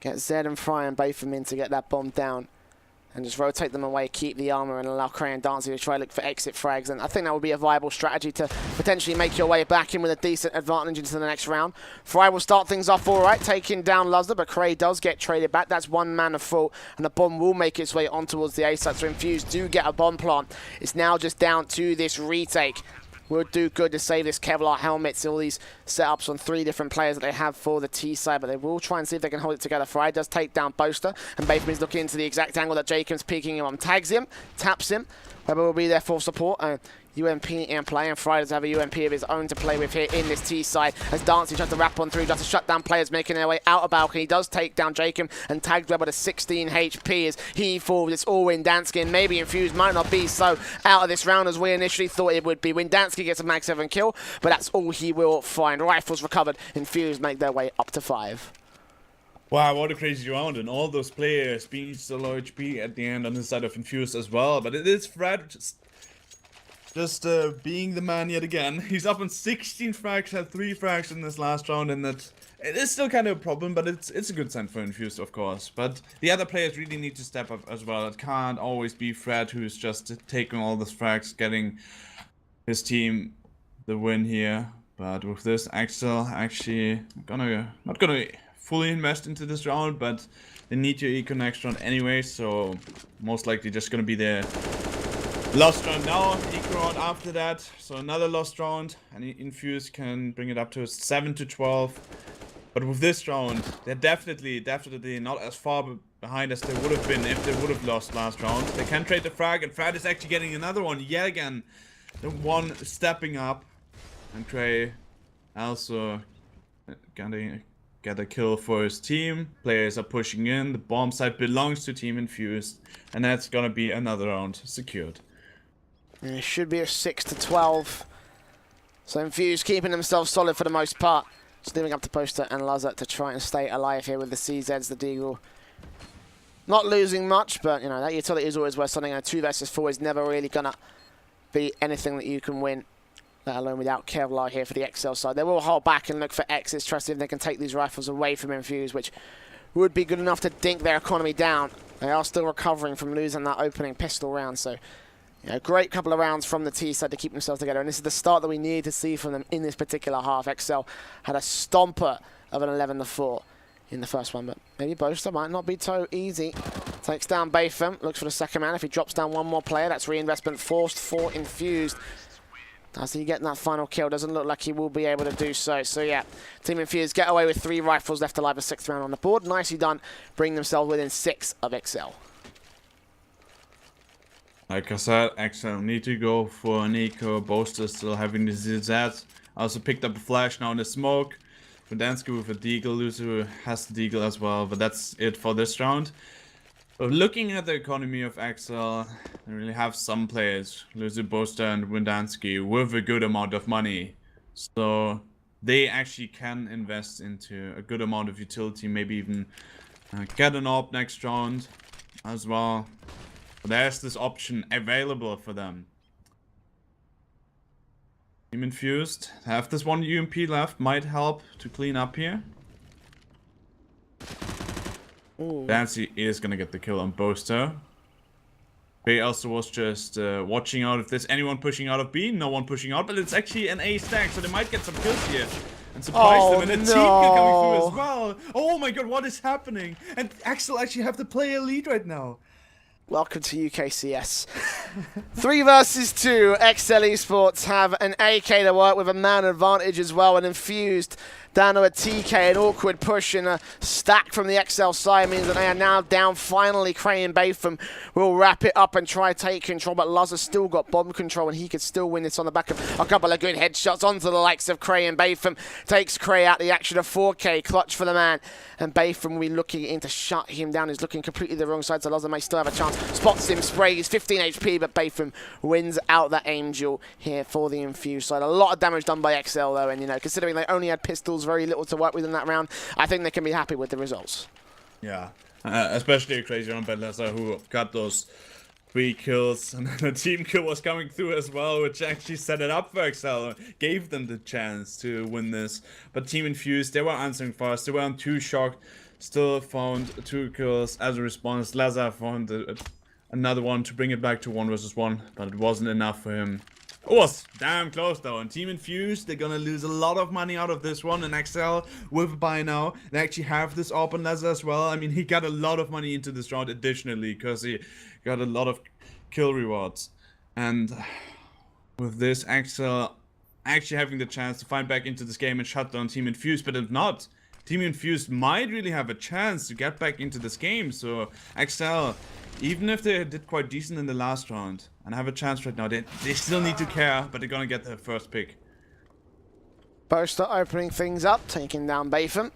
Get Zed and Fry and Bayfam in to get that bomb down. And just rotate them away, keep the armor, and allow exceL and Dancy to try to look for exit frags. And I think that would be a viable strategy to potentially make your way back in with a decent advantage into the next round. Fry will start things off alright, taking down Luzda, but exceL does get traded back. That's 1 man of full, and the bomb will make its way on towards the A side. So Infused do get a bomb plant. It's now just down to this retake. will do good to save this Kevlar helmets, all these setups on 3 different players that they have for the T side, but they will try and see if they can hold it together. Fry does take down Boaster, and Bateman is looking into the exact angle that Jacob's peeking him on. Tags him, taps him. Weber will be there for support. UMP in play, and Fry does have a UMP of his own to play with here in this T side as Dancey tries to wrap on through, tries to shut down players making their way out of balcony. He does take down Jacob and tags Weber to 16 HP as he falls. It's all Windansky, and maybe Infused might not be so out of this round as we initially thought it would be. Windansky gets a mag 7 kill, but that's all he will find. Rifles recovered, Infused make their way up to 5.
Wow, what a crazy round, and all those players being so low HP at the end on the side of Infused as well. But it is Fred just being the man yet again. He's up on 16 frags, had 3 frags in this last round, and that it is still kind of a problem, but it's a good sign for Infused, of course. But the other players really need to step up as well. It can't always be Fred who's just taking all the frags, getting his team the win here. But with this, exceL actually not gonna fully invest into this round, but they need your eco next round anyway, so most likely just gonna be the lost round now, eco round after that, so another lost round, and Infused can bring it up to 7-12. But with this round, they're definitely not as far behind as they would have been if they would have lost last round. They can trade the frag, and Fred is actually getting another one yet again. The one stepping up, and Trey also gonna get a kill for his team. Players are pushing in, the bomb site belongs to Team Infused, and that's gonna be another round secured.
And it should be a 6-12. So Infused keeping themselves solid for the most part. Just leaving up to Poster and Lazar to try and stay alive here with the CZs, the Deagle. Not losing much, but you know, that utility is always worth something. And 2 versus 4 is never really gonna be anything that you can win, let alone without Kevlar here for the exceL side. They will hold back and look for X's, trust if they can take these rifles away from Infused, which would be good enough to dink their economy down. They are still recovering from losing that opening pistol round, so yeah, great couple of rounds from the T side to keep themselves together, and this is the start that we needed to see from them in this particular half. exceL had a stomper of an 11-4 in the first one, but maybe Boaster might not be so easy. Takes down Bayfam, looks for the second man. If he drops down one more player, that's reinvestment forced for Infused. Does he get that final kill? Doesn't look like he will be able to do so. So yeah, Team Infused get away with 3 rifles left alive, a 6th round on the board. Nicely done, bring themselves within 6 of exceL.
Like I said, exceL need to go for an eco. Boaster still having the ZZ. Also picked up a flash now in the smoke. Verdanski with a deagle. Luzu has the deagle as well, but that's it for this round. But looking at the economy of exceL, they really have some players, Luzu, Boaster and Windansky, with a good amount of money. So they actually can invest into a good amount of utility, maybe even get an AWP next round as well. But there's this option available for them. Team Infused have this one UMP left, might help to clean up here. Dancy is gonna get the kill on Boaster. Bay also was just watching out if there's anyone pushing out of B. No one pushing out, but it's actually an A stack, so they might get some kills here. And surprise them, and a team kill coming through as well. Oh my god, what is happening? And exceL actually have the player lead right now.
Welcome to UKCS. 3 versus 2. exceL Esports have an AK to work with, a man advantage as well, and Infused down to a TK. An awkward push and a stack from the exceL side means that they are now down. Finally, Cray and Bayfam will wrap it up and try to take control, but Luz has still got bomb control, and he could still win this on the back of a couple of good headshots onto the likes of Cray and Bayfam. Takes Cray out the action of 4K, clutch for the man, and Bayfam will be looking in to shut him down. He's looking completely the wrong side, so Luz may still have a chance. Spots him, sprays, 15 HP, but Bayfam wins out that aim duel here for the Infused side. A lot of damage done by exceL though, and you know, considering they only had pistols, very little to work with in that round, I think they can be happy with the results.
Yeah, especially a crazy round by Lazar, who got those 3 kills, and the team kill was coming through as well, which actually set it up for exceL, gave them the chance to win this. But Team Infused, they were answering fast, they weren't too shocked, still found 2 kills as a response. Lazar found another one to bring it back to 1 versus 1, but it wasn't enough for him. It was damn close though, and Team Infused, they're gonna lose a lot of money out of this one, and exceL with by now, they actually have this open Lazar as well. I mean, he got a lot of money into this round additionally, because he got a lot of kill rewards. And with this, exceL actually having the chance to find back into this game and shut down Team Infused. But if not, Team Infused might really have a chance to get back into this game. So exceL, even if they did quite decent in the last round and have a chance right now, they still need to care, but they're gonna get their first pick.
Boaster opening things up, taking down Batham.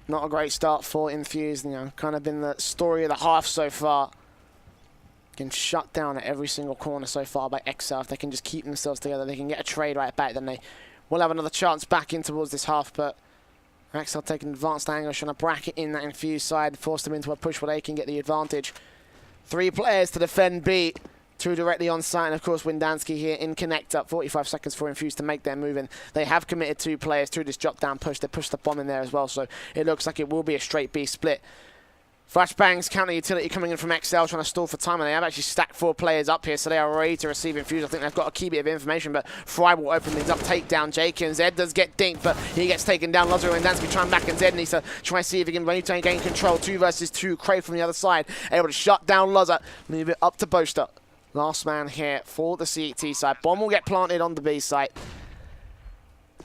Not a great start for Infused, you know, kind of been the story of the half so far. Getting shut down at every single corner so far by exceL. If they can just keep themselves together, they can get a trade right back, then they will have another chance back in towards this half, but exceL taking advanced angle, trying to bracket in that Infused side, force them into a push where they can get the advantage. 3 players to defend B, 2 directly on site, and of course Windansky here in connector. 45 seconds for Infused to make their move, and they have committed 2 players to this drop down push. They pushed the bomb in there as well, so it looks like it will be a straight B split. Flashbangs, counter utility coming in from exceL, trying to stall for time, and they have actually stacked 4 players up here, so they are ready to receive Infused. I think they've got a key bit of information, but Fry will open things up, take down Jake, Zed does get dinked, but he gets taken down. Lazaro and Dansky trying back, and Zed needs to try and see if he can gain control. 2 versus 2, Cray from the other side, able to shut down Lazar, move it up to Boaster. Last man here for the CET side. Bomb will get planted on the B site.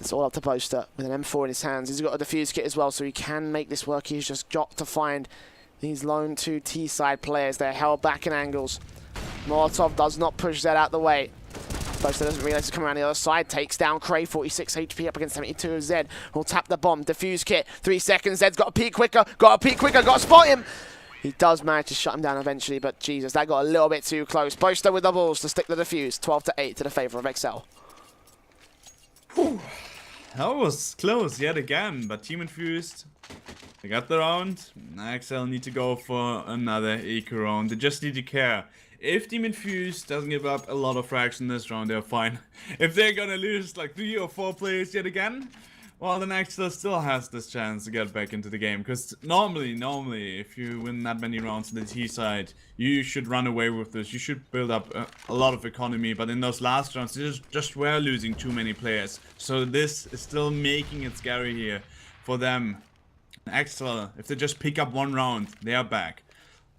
It's all up to Boaster with an M4 in his hands. He's got a defuse kit as well, so he can make this work. He's just got to find these lone 2 T-side players. They're held back in angles. Molotov does not push that out the way. Boaster doesn't realize he's coming around the other side. Takes down Cray, 46 HP up against 72 of Zed. Will tap the bomb. Defuse kit, 3 seconds. Zed's got to peek quicker. Got to spot him. He does manage to shut him down eventually, but Jesus, that got a little bit too close. Boaster with the balls to stick the defuse. 12-8 to the favor of exceL.
Whew. That was close yet again, but Team Infused, they got the round. exceL need to go for another eco round. They just need to care. If Team Infused doesn't give up a lot of frags in this round, they're fine. If they're gonna lose like 3 or 4 players yet again, well, then exceL still has this chance to get back into the game. Because normally, if you win that many rounds on the T side, you should run away with this. You should build up a lot of economy. But in those last rounds, they just were losing too many players. So this is still making it scary here for them. exceL, if they just pick up 1 round, they are back.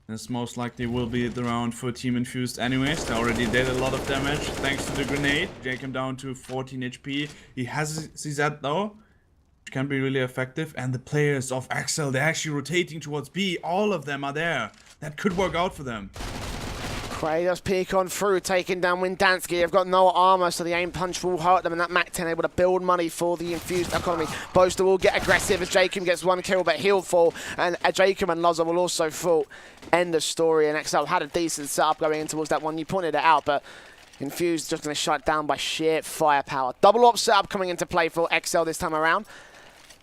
This most likely will be the round for Team Infused anyways. They already did a lot of damage thanks to the grenade. Jake him down to 14 HP. He has CZ though, which can be really effective. And the players of exceL, they're actually rotating towards B. All of them are there. That could work out for them.
Cray does peek on through, taking down Windansky. They've got no armor, so the aim punch will hurt them, and that MAC-10 able to build money for the Infused economy. Boaster will get aggressive as Jacob gets 1 kill, but he'll fall, and Jacob and Lazar will also fall. End of story, and exceL had a decent setup going in towards that one. You pointed it out, but Infused just going to shut down by sheer firepower. Double op setup coming into play for exceL this time around.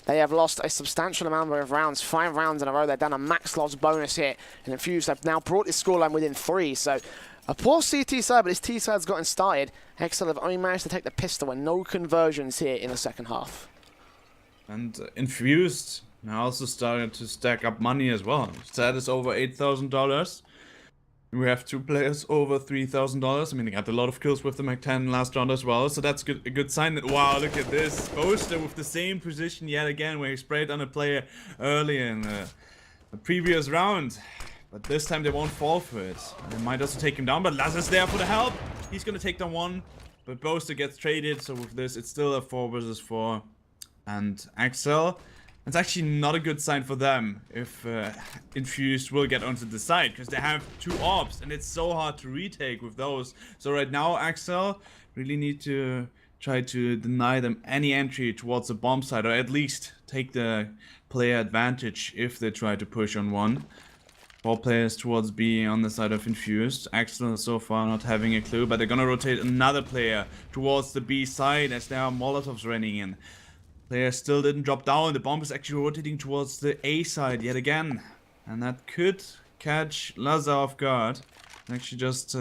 They have lost a substantial amount of rounds, 5 rounds in a row. They're down a max loss bonus here. And Infused have now brought this scoreline within 3. So a poor CT side, but this T side's gotten started. exceL have only managed to take the pistol and no conversions here in the second half.
And Infused now also started to stack up money as well. That is over $8,000. We have 2 players over $3,000. I mean, they got a lot of kills with the MAC-10 last round as well, so that's good, a good sign. That, wow, look at this. Boaster with the same position yet again, where he sprayed on a player early in the previous round. But this time they won't fall for it. They might also take him down, but Lazar's there for the help. He's going to take down 1, but Boaster gets traded, so with this, it's still a 4 versus 4. And exceL, it's actually not a good sign for them if Infused will get onto the side, because they have 2 orbs and it's so hard to retake with those. So right now exceL really need to try to deny them any entry towards the bomb side, or at least take the player advantage if they try to push on 1. 4 players towards B on the side of Infused. exceL so far not having a clue, but they're gonna rotate another player towards the B side as there are Molotovs running in. Player still didn't drop down. The bomb is actually rotating towards the A side yet again. And that could catch Lazar off guard. Actually just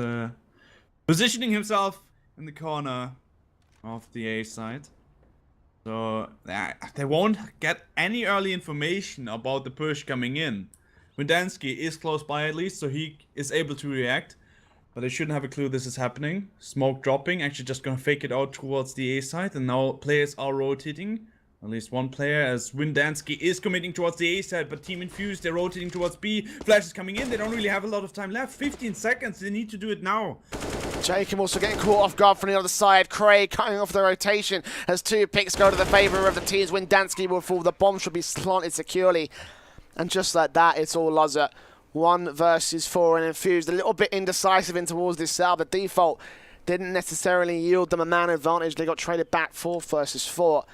positioning himself in the corner of the A side. So they won't get any early information about the push coming in. Windansky is close by at least, so he is able to react. But they shouldn't have a clue this is happening. Smoke dropping, actually just gonna fake it out towards the A side. And now players are rotating. At least 1 player, as Windansky is committing towards the A side, but Team Infused, they're rotating towards B. Flash is coming in, they don't really have a lot of time left. 15 seconds, they need to do it now.
Jacob also getting caught off guard from the other side. Craig cutting off the rotation as 2 picks go to the favour of the teams. Windansky will fall. The bomb should be slanted securely. And just like that, it's all Luzzer. 1 versus 4 and Infused. A little bit indecisive in towards this setup. The default didn't necessarily yield them a man advantage. They got traded back 4 versus 4.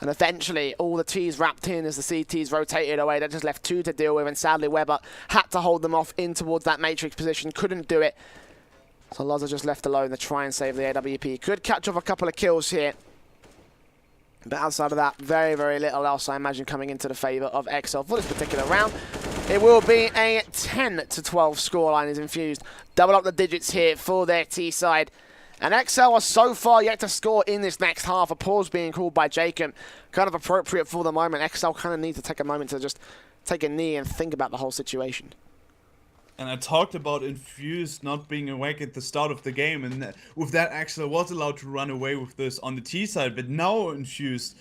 And eventually, all the T's wrapped in as the CTs rotated away. That just left 2 to deal with. And sadly, Weber had to hold them off in towards that Matrix position. Couldn't do it. So Luzzer just left alone to try and save the AWP. Could catch off a couple of kills here. But outside of that, very, very little else, I imagine, coming into the favour of exceL for this particular round. It will be a 10-12 scoreline is Infused. Double up the digits here for their T side. And exceL are so far yet to score in this next half. A pause being called by Jacob. Kind of appropriate for the moment. exceL kind of need to take a moment to just take a knee and think about the whole situation.
And I talked about Infused not being awake at the start of the game, and with that exceL was allowed to run away with this on the T side, but now Infused,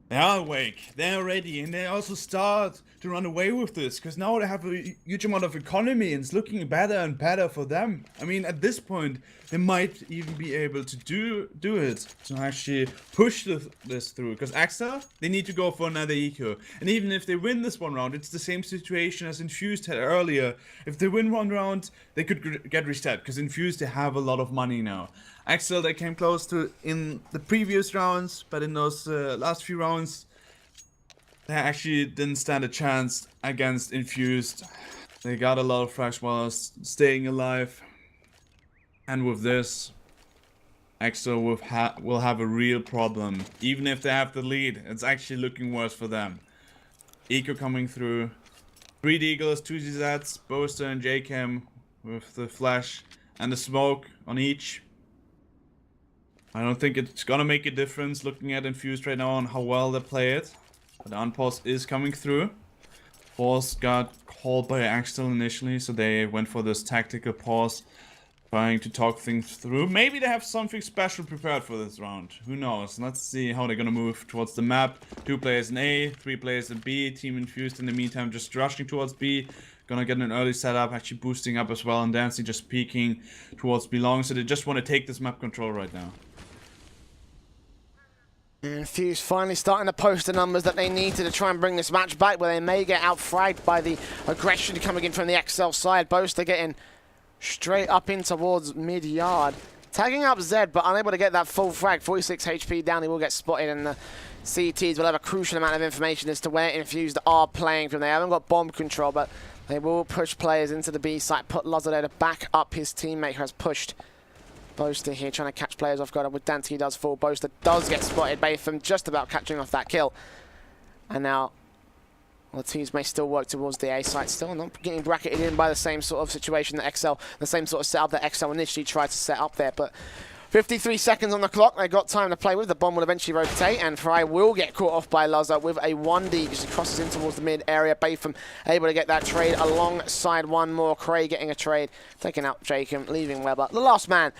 they are awake, they're ready, and they also start to run away with this, because now they have a huge amount of economy, and it's looking better and better for them. I mean, at this point, they might even be able to do it, to actually push this through, because exceL, they need to go for another eco, and even if they win this one round, it's the same situation as Infused had earlier. If they win one round, they could get reset, because Infused, they have a lot of money now. exceL, they came close to in the previous rounds, but in those last few rounds, they actually didn't stand a chance against Infused. They got a lot of frags while staying alive. And with this, exceL will have a real problem. Even if they have the lead, it's actually looking worse for them. Eco coming through. 3 Deagles, 2 ZZs, Boaster and JCam with the flash and the smoke on each. I don't think it's gonna make a difference looking at Infused right now on how well they play it. But the unpause is coming through. Pause got called by exceL initially, so they went for this tactical pause, trying to talk things through. Maybe they have something special prepared for this round. Who knows? Let's see how they're gonna move towards the map. 2 players in A, 3 players in B. Team Infused in the meantime just rushing towards B. Gonna get an early setup, actually boosting up as well, and Dancy just peeking towards B long. So they just want to take this map control right now.
Infused finally starting to post the numbers that they need to try and bring this match back, where they may get out-fragged by the aggression coming in from the exceL side. Boaster getting straight up in towards mid-yard. Tagging up Zed, but unable to get that full frag. 46 HP down, he will get spotted, and the CTs will have a crucial amount of information as to where Infused are playing from. They haven't got bomb control, but they will push players into the B site, put Luzzer there to back up his teammate who has pushed. Boaster here trying to catch players off guard. With Dansky does fall. Boaster does get spotted. Bayfam just about catching off that kill. And now, well, the teams may still work towards the A site. Still not getting bracketed in by the same sort of situation that exceL, the same sort of setup that exceL initially tried to set up there. But 53 seconds on the clock. They got time to play with. The bomb will eventually rotate, and Fry will get caught off by Luzzer with a 1D because he crosses in towards the mid area. Bayfam able to get that trade alongside one more. Cray getting a trade, taking out Jacob, leaving Weber. The last man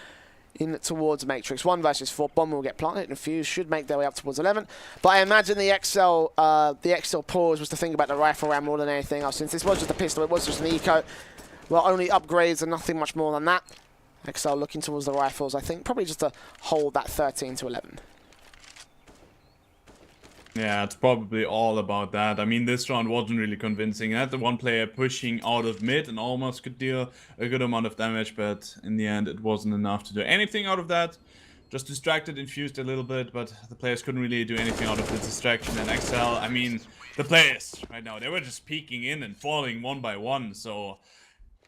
in towards Matrix. 1 versus 4. Bomb will get planted. Infused should make their way up towards 11. But I imagine the exceL pause was to think about the rifle round more than anything else. Since this was just a pistol, it was just an eco. Well, only upgrades and nothing much more than that. exceL looking towards the rifles, I think, probably just to hold that 13 to 11.
Yeah, it's probably all about that. I mean, this round wasn't really convincing. I had the one player pushing out of mid and almost could deal a good amount of damage, but in the end, it wasn't enough to do anything out of that. Just distracted Infused a little bit, but the players couldn't really do anything out of the distraction. And exceL, I mean, the players right now, they were just peeking in and falling one by one. So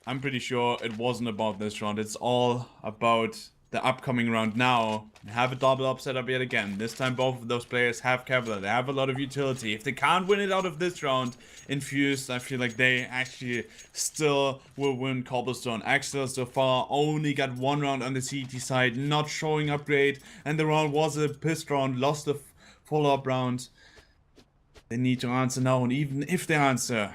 I'm pretty sure it wasn't about this round. It's all about the upcoming round now. Have a double up setup yet again. This time both of those players have Kevlar. They have a lot of utility. If they can't win it out of this round, Infused, I feel like they actually still will win Cobblestone. exceL so far only got 1 round on the CT side, not showing upgrade, and the round was a piss round, lost the follow-up round. They need to answer now, and even if they answer,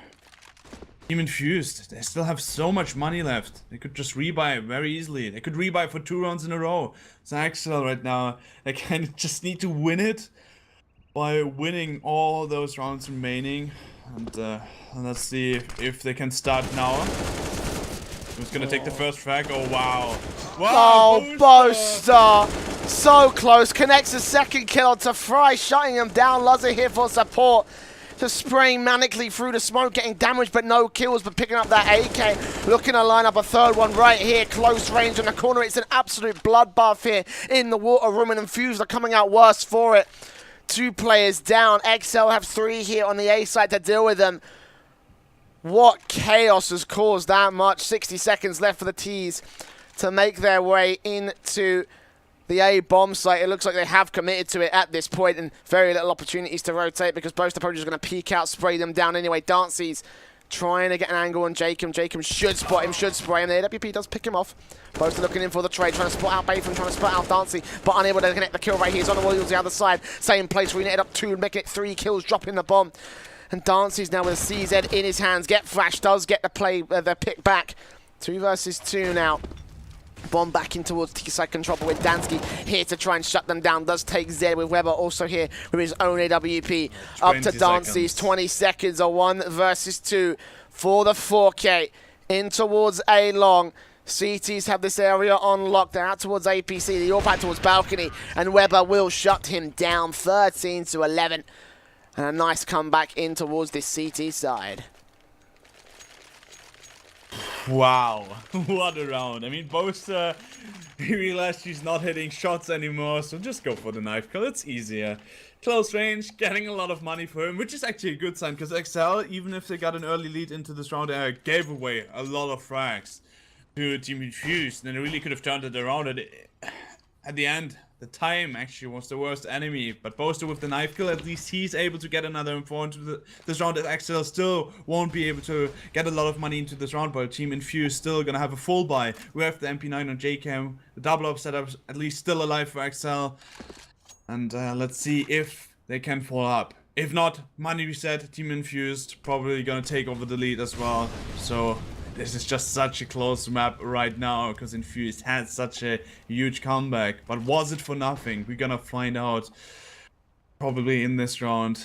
Team Infused, they still have so much money left. They could just rebuy very easily. They could rebuy for 2 rounds in a row. So exceL right now, they kind of just need to win it by winning all those rounds remaining. And let's see if they can start now. Who's gonna take the first frag? Oh, wow.
Oh, Boaster! So close. Connects a second kill onto Fry, shutting him down. Luzzer here for support. Just spraying manically through the smoke, getting damaged but no kills, but picking up that AK. Looking to line up a third one right here. Close range in the corner. It's an absolute bloodbath here in the water room, and Infused are coming out worse for it. 2 players down. exceL have 3 here on the A side to deal with them. What chaos has caused that much? 60 seconds left for the T's to make their way into the A bomb site. It looks like they have committed to it at this point, and very little opportunities to rotate because both approaches are going to peek out, spray them down anyway. Dancy's trying to get an angle on Jacob. Jacob should spot him, should spray him. The AWP does pick him off. Both are looking in for the trade, trying to spot out Bayfam, trying to spot out Dancy, but unable to connect the kill right here. He's on the wall, the other side. Same place, we netted up 2, making it 3 kills, dropping the bomb. And Dancy's now with a CZ in his hands. Get Flash, does get the pick back. 2 versus 2 now. Bomb back in towards T-side control, but with Dansky here to try and shut them down. Does take Z with Weber also here with his own AWP. Up to Dancy's 20 seconds, a 1 versus 2 for the 4K. In towards A long. CTs have this area on lock. They're out towards APC. The all back towards balcony. And Weber will shut him down 13 to 11. And a nice comeback in towards this CT side.
Wow, what a round. I mean, Boaster, he realized she's not hitting shots anymore, so just go for the knife kill. It's easier. Close range, getting a lot of money for him, which is actually a good sign, because exceL, even if they got an early lead into this round, gave away a lot of frags to Team Infused, and they really could have turned it around at the end. The time actually was the worst enemy, but Boaster with the knife kill, at least he's able to get another info into this round. exceL still won't be able to get a lot of money into this round, but Team Infused still gonna have a full buy. We have the MP9 on JCam, the double up setup at least still alive for exceL, and let's see if they can follow up. If not, money reset, Team Infused probably gonna take over the lead as well. So this is just such a close map right now, because Infused had such a huge comeback. But was it for nothing? We're gonna find out probably in this round.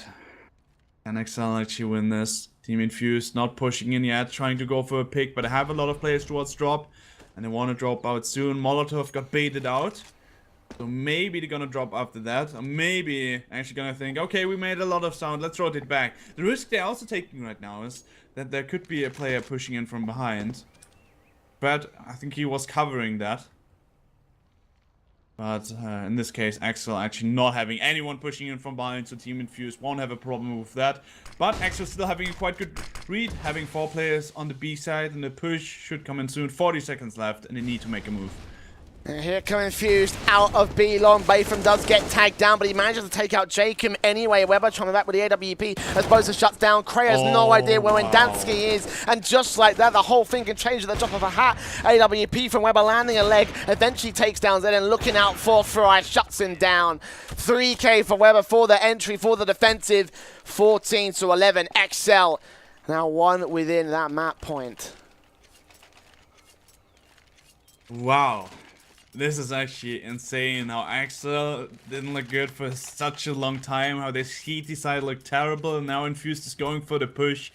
Can exceL actually win this? Team Infused not pushing in yet, trying to go for a pick, but I have a lot of players towards drop, and they want to drop out soon. Molotov got baited out, so maybe they're gonna drop after that, or maybe actually gonna think, okay, we made a lot of sound, let's rotate back. The risk they're also taking right now is that there could be a player pushing in from behind, but I think he was covering that. But in this case, exceL actually not having anyone pushing in from behind, so Team Infused won't have a problem with that. But exceL still having a quite good read, having 4 players on the B side, and the push should come in soon. 40 seconds left, and they need to make a move.
And here come Infused out of B long. Bayfam does get tagged down, but he manages to take out Jacob anyway. Weber trying back with the AWP as Boaster shuts down. Cray has no idea where Dansky is, and just like that, the whole thing can change at the drop of a hat. AWP from Weber landing a leg, eventually takes down Zed and looking out for Fry, shuts him down. 3K for Weber for the entry, for the defensive. 14 to 11. exceL now 1 within that map point.
Wow. This is actually insane how exceL didn't look good for such a long time, how this CT side looked terrible, and now Infused is going for the push.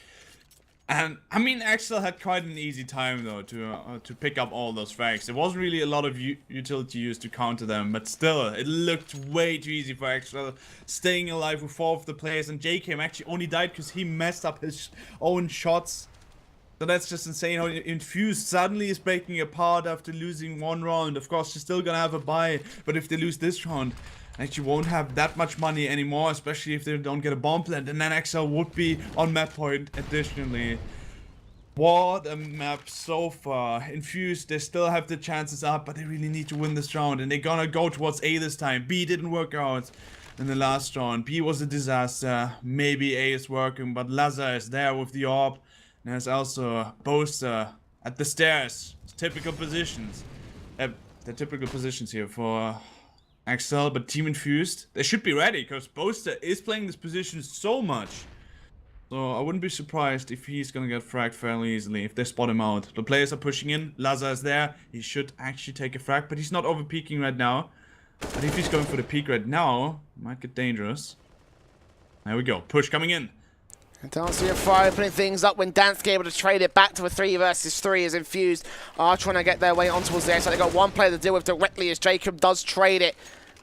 And I mean, exceL had quite an easy time though to pick up all those frags. There wasn't really a lot of utility used to counter them, but still, it looked way too easy for exceL, staying alive with 4 of the players, and JCam actually only died because he messed up his own shots. So that's just insane how Infused suddenly is breaking apart after losing 1 round. Of course, they're still gonna have a buy, but if they lose this round, they actually won't have that much money anymore, especially if they don't get a bomb plant, and then exceL would be on map point additionally. What a map so far. Infused, they still have the chances up, but they really need to win this round, and they're gonna go towards A this time. B didn't work out in the last round. B was a disaster. Maybe A is working, but Lazar is there with the AWP. There's also Boaster at the stairs. Typical positions. The typical positions here for exceL, but Team Infused, they should be ready, because Boaster is playing this position so much. So I wouldn't be surprised if he's gonna get fragged fairly easily, if they spot him out. The players are pushing in, Lazar is there, he should actually take a frag, but he's not over peeking right now. But if he's going for the peek right now, it might get dangerous. There we go, push coming in.
Dancey and Fry opening things up when Danske able to trade it back to a 3 versus 3 as Infused are trying to get their way on towards there. So they've got one player to deal with directly as Jacob does trade it.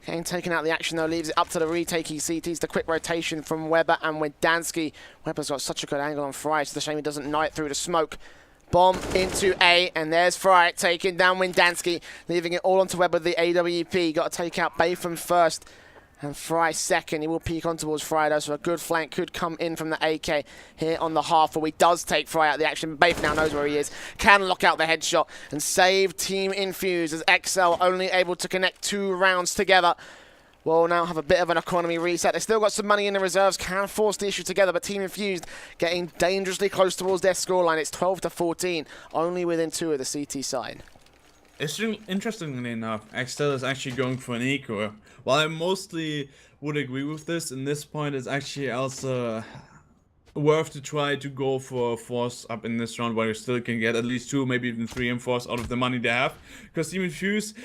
Kane taking out the action though, leaves it up to the retaking CTs. The quick rotation from Weber and with Danske. Weber's got such a good angle on Fry. It's a shame he doesn't knight through the smoke. Bomb into A, and there's Fry taking down Windansky, leaving it all onto Weber, the AWP. Got to take out Bayfam first. And Fry second. He will peek on towards Fry though, so a good flank could come in from the AK here on the half, where he does take Fry out of the action. Bafe now knows where he is, can lock out the headshot and save Team Infused as exeL only able to connect 2 rounds together. Will now have a bit of an economy reset. They still got some money in the reserves, can force the issue together, but Team Infused getting dangerously close towards their scoreline. It's 12-14, only within 2 of the CT side.
Interestingly enough, exeL is actually going for an eco. While I mostly would agree with this, in this point it's actually also worth to try to go for a force up in this round, where you still can get at least 2, maybe even 3 M4s out of the money they have. Because Team Infused,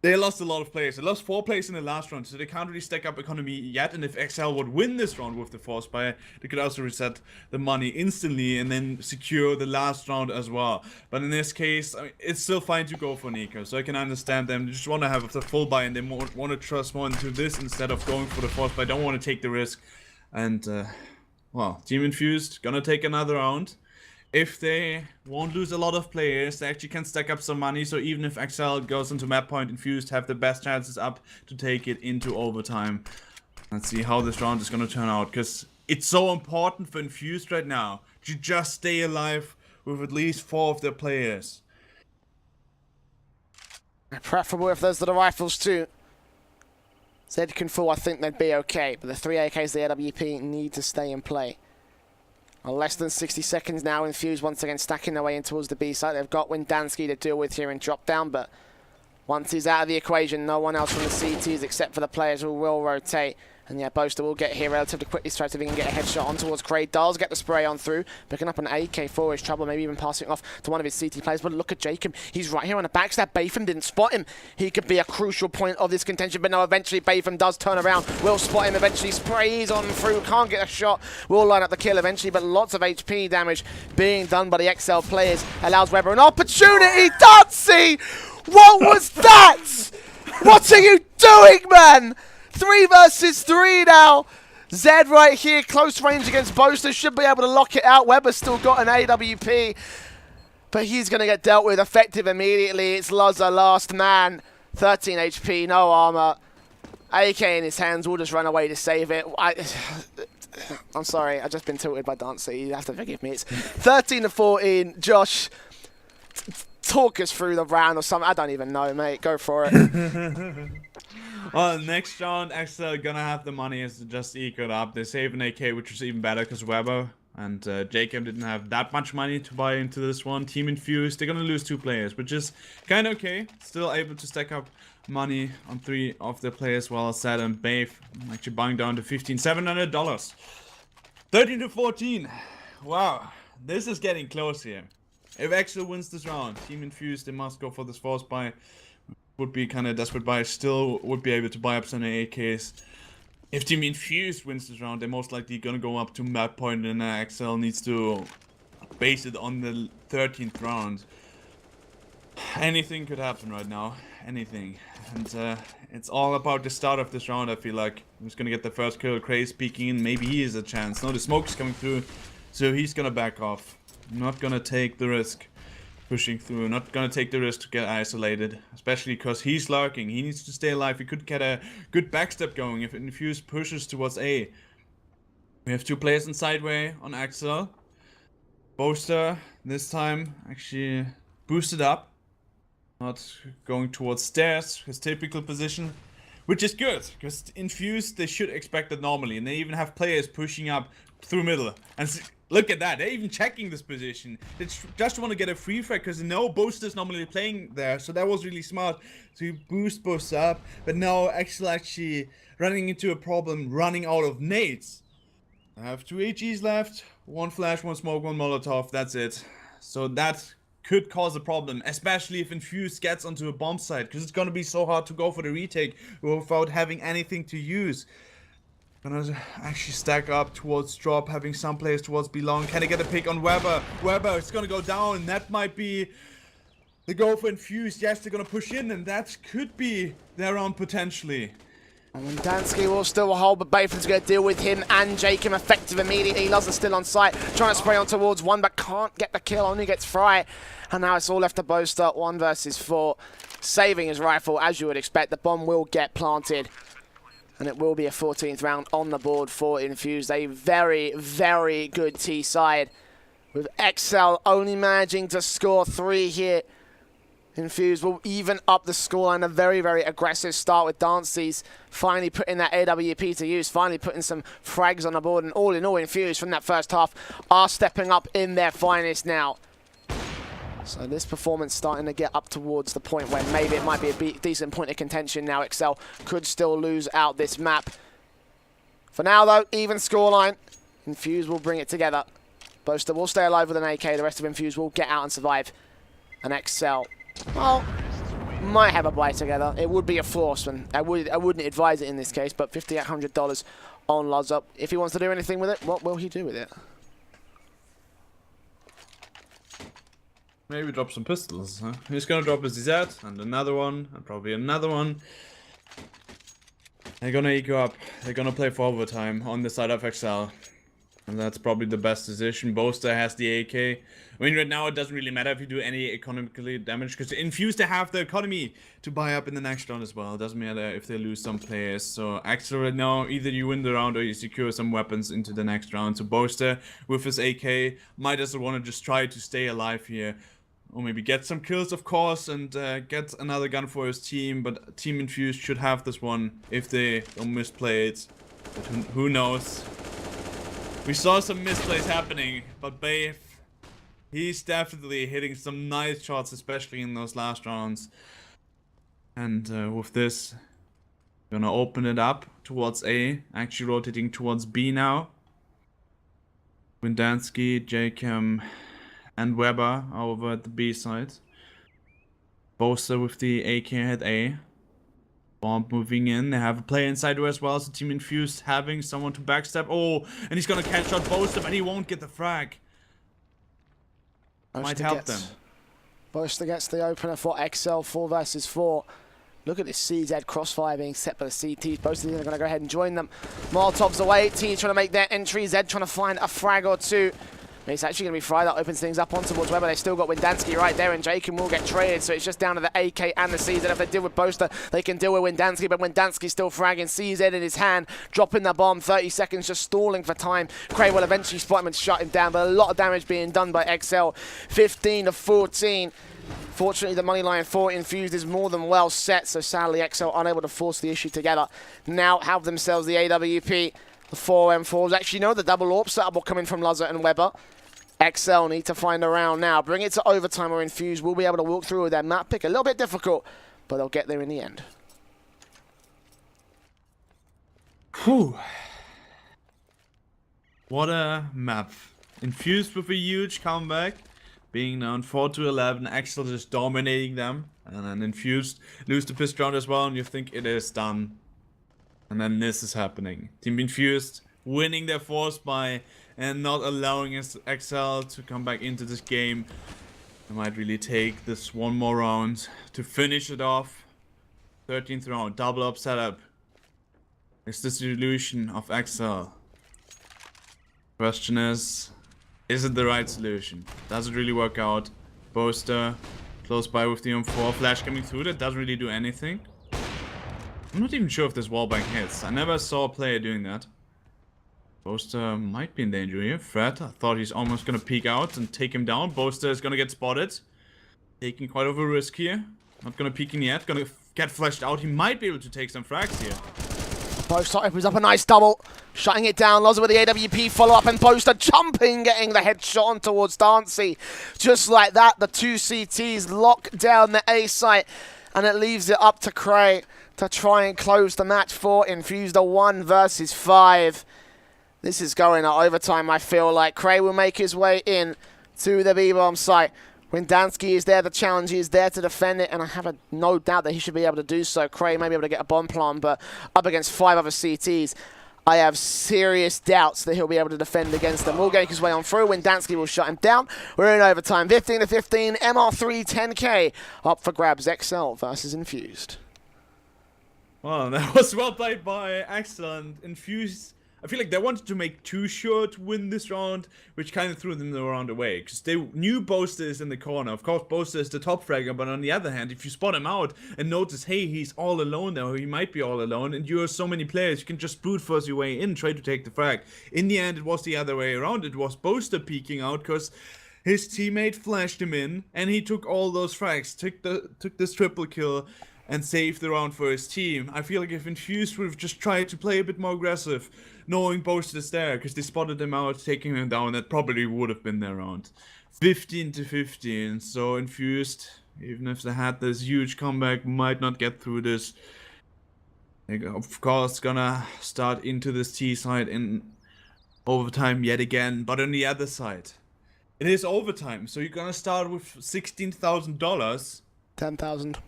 they lost a lot of players. They lost 4 players in the last round, so they can't really stack up economy yet. And if exeL would win this round with the force buy, they could also reset the money instantly and then secure the last round as well. But in this case, I mean, it's still fine to go for Nico, so I can understand them. They just want to have the full buy and they want to trust more into this instead of going for the force buy. Don't want to take the risk. And, well, Team Infused gonna take another round. If they won't lose a lot of players, they actually can stack up some money. So even if exeL goes into map point, Infused have the best chances up to take it into overtime. Let's see how this round is going to turn out, because it's so important for Infused right now to just stay alive with at least 4 of their players.
Preferable if those are the rifles too. Zed can fall, I think they'd be okay, but the 3 AKs, the AWP, need to stay in play. Less than 60 seconds now, Infused once again stacking their way in towards the B side. They've got Windansky to deal with here in drop down, but once he's out of the equation, no one else from the CTs except for the players who will rotate. And yeah, Boaster will get here relatively quickly, so if he can get a headshot on towards Craig. Does get the spray on through, picking up an AK for his trouble, maybe even passing it off to one of his CT players. But look at Jacob, he's right here on the backstab. Bayfam didn't spot him. He could be a crucial point of this contention, but no, eventually Bayfam does turn around, will spot him, eventually sprays on through, can't get a shot, will line up the kill eventually, but lots of HP damage being done by the exeL players allows Weber an opportunity. Dancey! What was that? What are you doing, man? 3 versus 3 now. Zed right here, close range against Boaster, should be able to lock it out. Weber's still got an AWP, but he's going to get dealt with effective immediately. It's Luzza, last man, 13 HP, no armor. AK in his hands, will just run away to save it. I'm sorry, I've just been tilted by Dancey, you have to forgive me. It's 13-14, Josh. Talk us through the round or something. I don't even know, mate. Go for it.
Well, next round, exeL gonna have the money as just equal up. They save an AK, which is even better because Weber and Jacob didn't have that much money to buy into this one. Team Infused, they're gonna lose 2 players, which is kind of okay. Still able to stack up money on 3 of the players, while Sad and Bafe actually buying down to $1,500. 13-14. Wow, this is getting close here. If exeL wins this round, Team Infused, they must go for this force buy. Would be kind of desperate buy, still would be able to buy up some AKs. If Team Infused wins this round, they're most likely gonna go up to map point, and exeL needs to base it on the 13th round. Anything could happen right now, anything. And it's all about the start of this round, I feel like. Who's gonna get the first kill? Craze peeking in, maybe he is a chance. No, the smoke is coming through, so he's gonna back off. Not gonna take the risk pushing through, not gonna take the risk to get isolated, especially because he's lurking. He needs to stay alive. He could get a good backstep going if Infused pushes towards A. We have 2 players in sideway on exeL. Boaster this time actually boosted up, not going towards stairs, his typical position, which is good because Infused, they should expect it normally, and they even have players pushing up through middle. And look at that, they're even checking this position. They just want to get a free frag because they know Boaster's normally playing there, so that was really smart. So you boost Boaster up, but now exeL actually running into a problem, running out of nades. I have 2 AGs left, 1 flash, 1 smoke, 1 molotov, that's it. So that could cause a problem, especially if Infused gets onto a bomb site, because it's gonna be so hard to go for the retake without having anything to use. Gonna actually stack up towards drop, having some players towards belong. Can he get a pick on Weber? Weber, it's gonna go down. That might be the goal for Infused. Yes, they're gonna push in, and that could be their round potentially.
And Dansky will still hold, but Bayford's going to deal with him and Jacob effective immediately. Luzzer still on site, trying to spray on towards one, but can't get the kill, only gets Fry. And now it's all left to Boaster, 1 versus 4. Saving his rifle, as you would expect. The bomb will get planted. And it will be a 14th round on the board for Infused. A very, very good T side. With exceL only managing to score 3 here. Infused will even up the scoreline. A very, very aggressive start with Dancy's finally putting that AWP to use, finally putting some frags on the board. And all in all, Infused from that first half are stepping up in their finest now. So this performance starting to get up towards the point where maybe it might be a decent point of contention now. exceL could still lose out this map. For now, though, even scoreline. Infused will bring it together. Boaster will stay alive with an AK. The rest of Infused will get out and survive. And exceL, well, might have a buy together. It would be a force, and I wouldn't advise it in this case, but $5,800 on Luzzer. If he wants to do anything with it, what will he do with it?
Maybe drop some pistols, huh? He's gonna drop a ZZ, and another one, and probably another one. They're gonna eco up. They're gonna play for overtime on the side of exceL. And that's probably the best decision. Boaster has the AK. I mean, right now it doesn't really matter if you do any economically damage, because Infused, they have the economy to buy up in the next round as well. It doesn't matter if they lose some players. So exceL right now, either you win the round or you secure some weapons into the next round. So Boaster with his AK might as well want to just try to stay alive here. Or maybe get some kills, of course, and get another gun for his team. But Team Infused should have this one if they don't misplay it. But who knows? We saw some misplays happening, but Babe, he's definitely hitting some nice shots, especially in those last rounds. And with this, gonna open it up towards A, actually rotating towards B now. Windansky, Jacob, and Weber are over at the B side. Boaster with the AK at A. Bomb moving in. They have a player inside there as well. So Team Infused having someone to backstab. Oh, and he's gonna catch out Boaster, and he won't get the frag. Might help them.
Boaster gets the opener for exceL, 4 versus 4. Look at this CZ crossfire being set by the CTs. Boaster's going to go ahead and join them. Molotovs away. T trying to make their entry. Z trying to find a frag or two. It's actually going to be Fry that opens things up on towards Weber. They still got Windansky right there, and Jacob will get traded, so it's just down to the AK and the CZ. If they deal with Boaster, they can deal with Windansky, but Windansky's still fragging. CZ in his hand, dropping the bomb. 30 seconds, just stalling for time. Cray will eventually spot him and shut him down, but a lot of damage being done by exceL. 15 to 14. Fortunately, the money line for Infused is more than well set, so sadly exceL unable to force the issue together. Now have themselves the AWP. The 4M4s. Actually, no, the double AWP setup will come in from Luzzer and Weber. exceL need to find a round now. Bring it to overtime, or Infused will be able to walk through with their map pick. A little bit difficult, but they'll get there in the end.
Whew. What a map. Infused with a huge comeback. Being down 4-11. exceL just dominating them. And then Infused lose the pistol round as well, and you think it is done. And then this is happening. Team Infused winning their force buy and not allowing exceL to come back into this game. They might really take this one more round to finish it off. 13th round, double up setup. Is this the solution of exceL? Question is it the right solution? Does it really work out? Boaster close by with the M4, flash coming through, that doesn't really do anything. I'm not even sure if this wallbang hits. I never saw a player doing that. Boaster might be in danger here. Fred, I thought he's almost gonna peek out and take him down. Boaster is gonna get spotted. Taking quite of a risk here. Not gonna peek in yet. Gonna get flashed out. He might be able to take some frags here.
Boaster opens up a nice double. Shutting it down. Luzzer with the AWP follow-up, and Boaster jumping, getting the headshot on towards Dancy. Just like that, the two CTs lock down the A site, and it leaves it up to Cray to try and close the match for Infused. A 1 versus 5. This is going to overtime, I feel like. Cray will make his way in to the B-bomb site. Windansky is there, the challenge is there to defend it, and I have no doubt that he should be able to do so. Cray may be able to get a bomb plant, but up against 5 other CTs. I have serious doubts that he'll be able to defend against them. Will make his way on through. Windansky will shut him down. We're in overtime. 15-15. MR3 10K up for grabs. exceL versus Infused.
Well, that was well played by exceL and Infused. I feel like they wanted to make too sure to win this round, which kind of threw them around away. Because they knew Boaster is in the corner. Of course, Boaster is the top fragger, but on the other hand, if you spot him out and notice, hey, he's all alone there, or he might be all alone, and you are so many players, you can just brute force your way in, try to take the frag. In the end, it was the other way around. It was Boaster peeking out, because his teammate flashed him in, and he took all those frags, took this triple kill, and saved the round for his team. I feel like if Infused would have just tried to play a bit more aggressive, knowing Boaster is there, because they spotted him out, taking him down, that probably would have been their round. 15-15, so Infused, even if they had this huge comeback, might not get through this. They're of course gonna start into this T side in overtime yet again, but on the other side, it is overtime, so you're gonna start with $16,000.
10,000.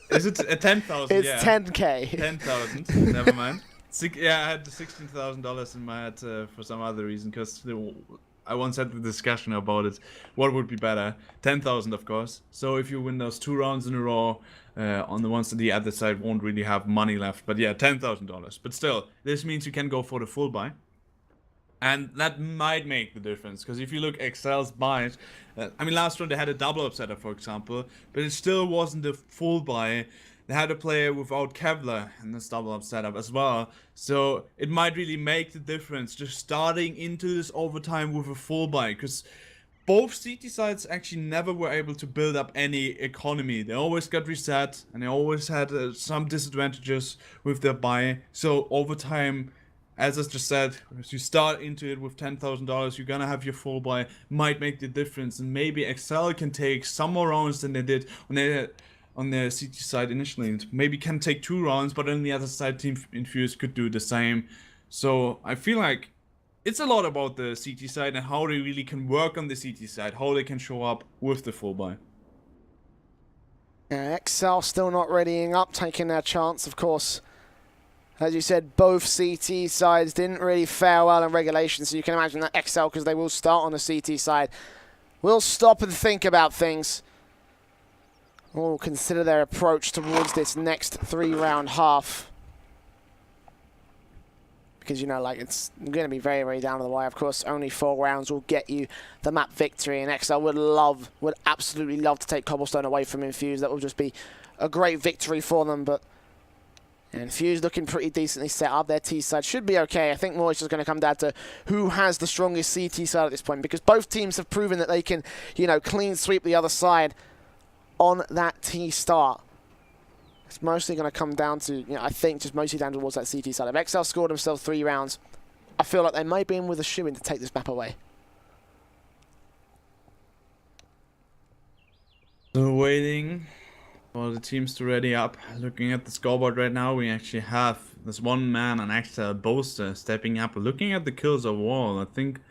Is it 10,000?
It's
yeah.
10K.
10,000. Never mind. Yeah, I had $16,000 in my head for some other reason, because I once had the discussion about it. What would be better? 10,000, of course. So if you win those 2 rounds in a row, on the ones on the other side won't really have money left. But yeah, $10,000. But still, this means you can go for the full buy. And that might make the difference, because if you look exceL's buys, I mean, last round they had a double up setup, for example, but it still wasn't a full buy. They had a player without Kevlar in this double up setup as well, so it might really make the difference just starting into this overtime with a full buy, because both CT sides actually never were able to build up any economy. They always got reset, and they always had some disadvantages with their buy, so overtime, as I just said, if you start into it with $10,000, you're gonna have your full buy, might make the difference, and maybe exceL can take some more rounds than they did on their CT side initially, and maybe can take 2 rounds, but on the other side, Team Infused could do the same. So I feel like it's a lot about the CT side and how they really can work on the CT side, how they can show up with the full buy.
Yeah, exceL still not readying up, taking their chance, of course. As you said, both CT sides didn't really fare well in regulation, so you can imagine that exceL, because they will start on the CT side, will stop and think about things. Or consider their approach towards this next 3-round half. Because, you know, like, it's going to be very, very down to the wire. Of course, only 4 rounds will get you the map victory, and exceL would absolutely love to take Cobblestone away from Infused. That will just be a great victory for them, but and Infused looking pretty decently set up. Their T side should be okay. I think more is just going to come down to who has the strongest CT side at this point, because both teams have proven that they can, you know, clean sweep the other side on that T start. It's mostly going to come down to, you know, I think just mostly down towards that CT side. If exceL scored themselves 3 rounds, I feel like they might be in with a shoe-in to take this map away.
So waiting for the teams to ready up. Looking at the scoreboard right now, we actually have this one man, an exceL Boaster, stepping up. Looking at the kills overall, I think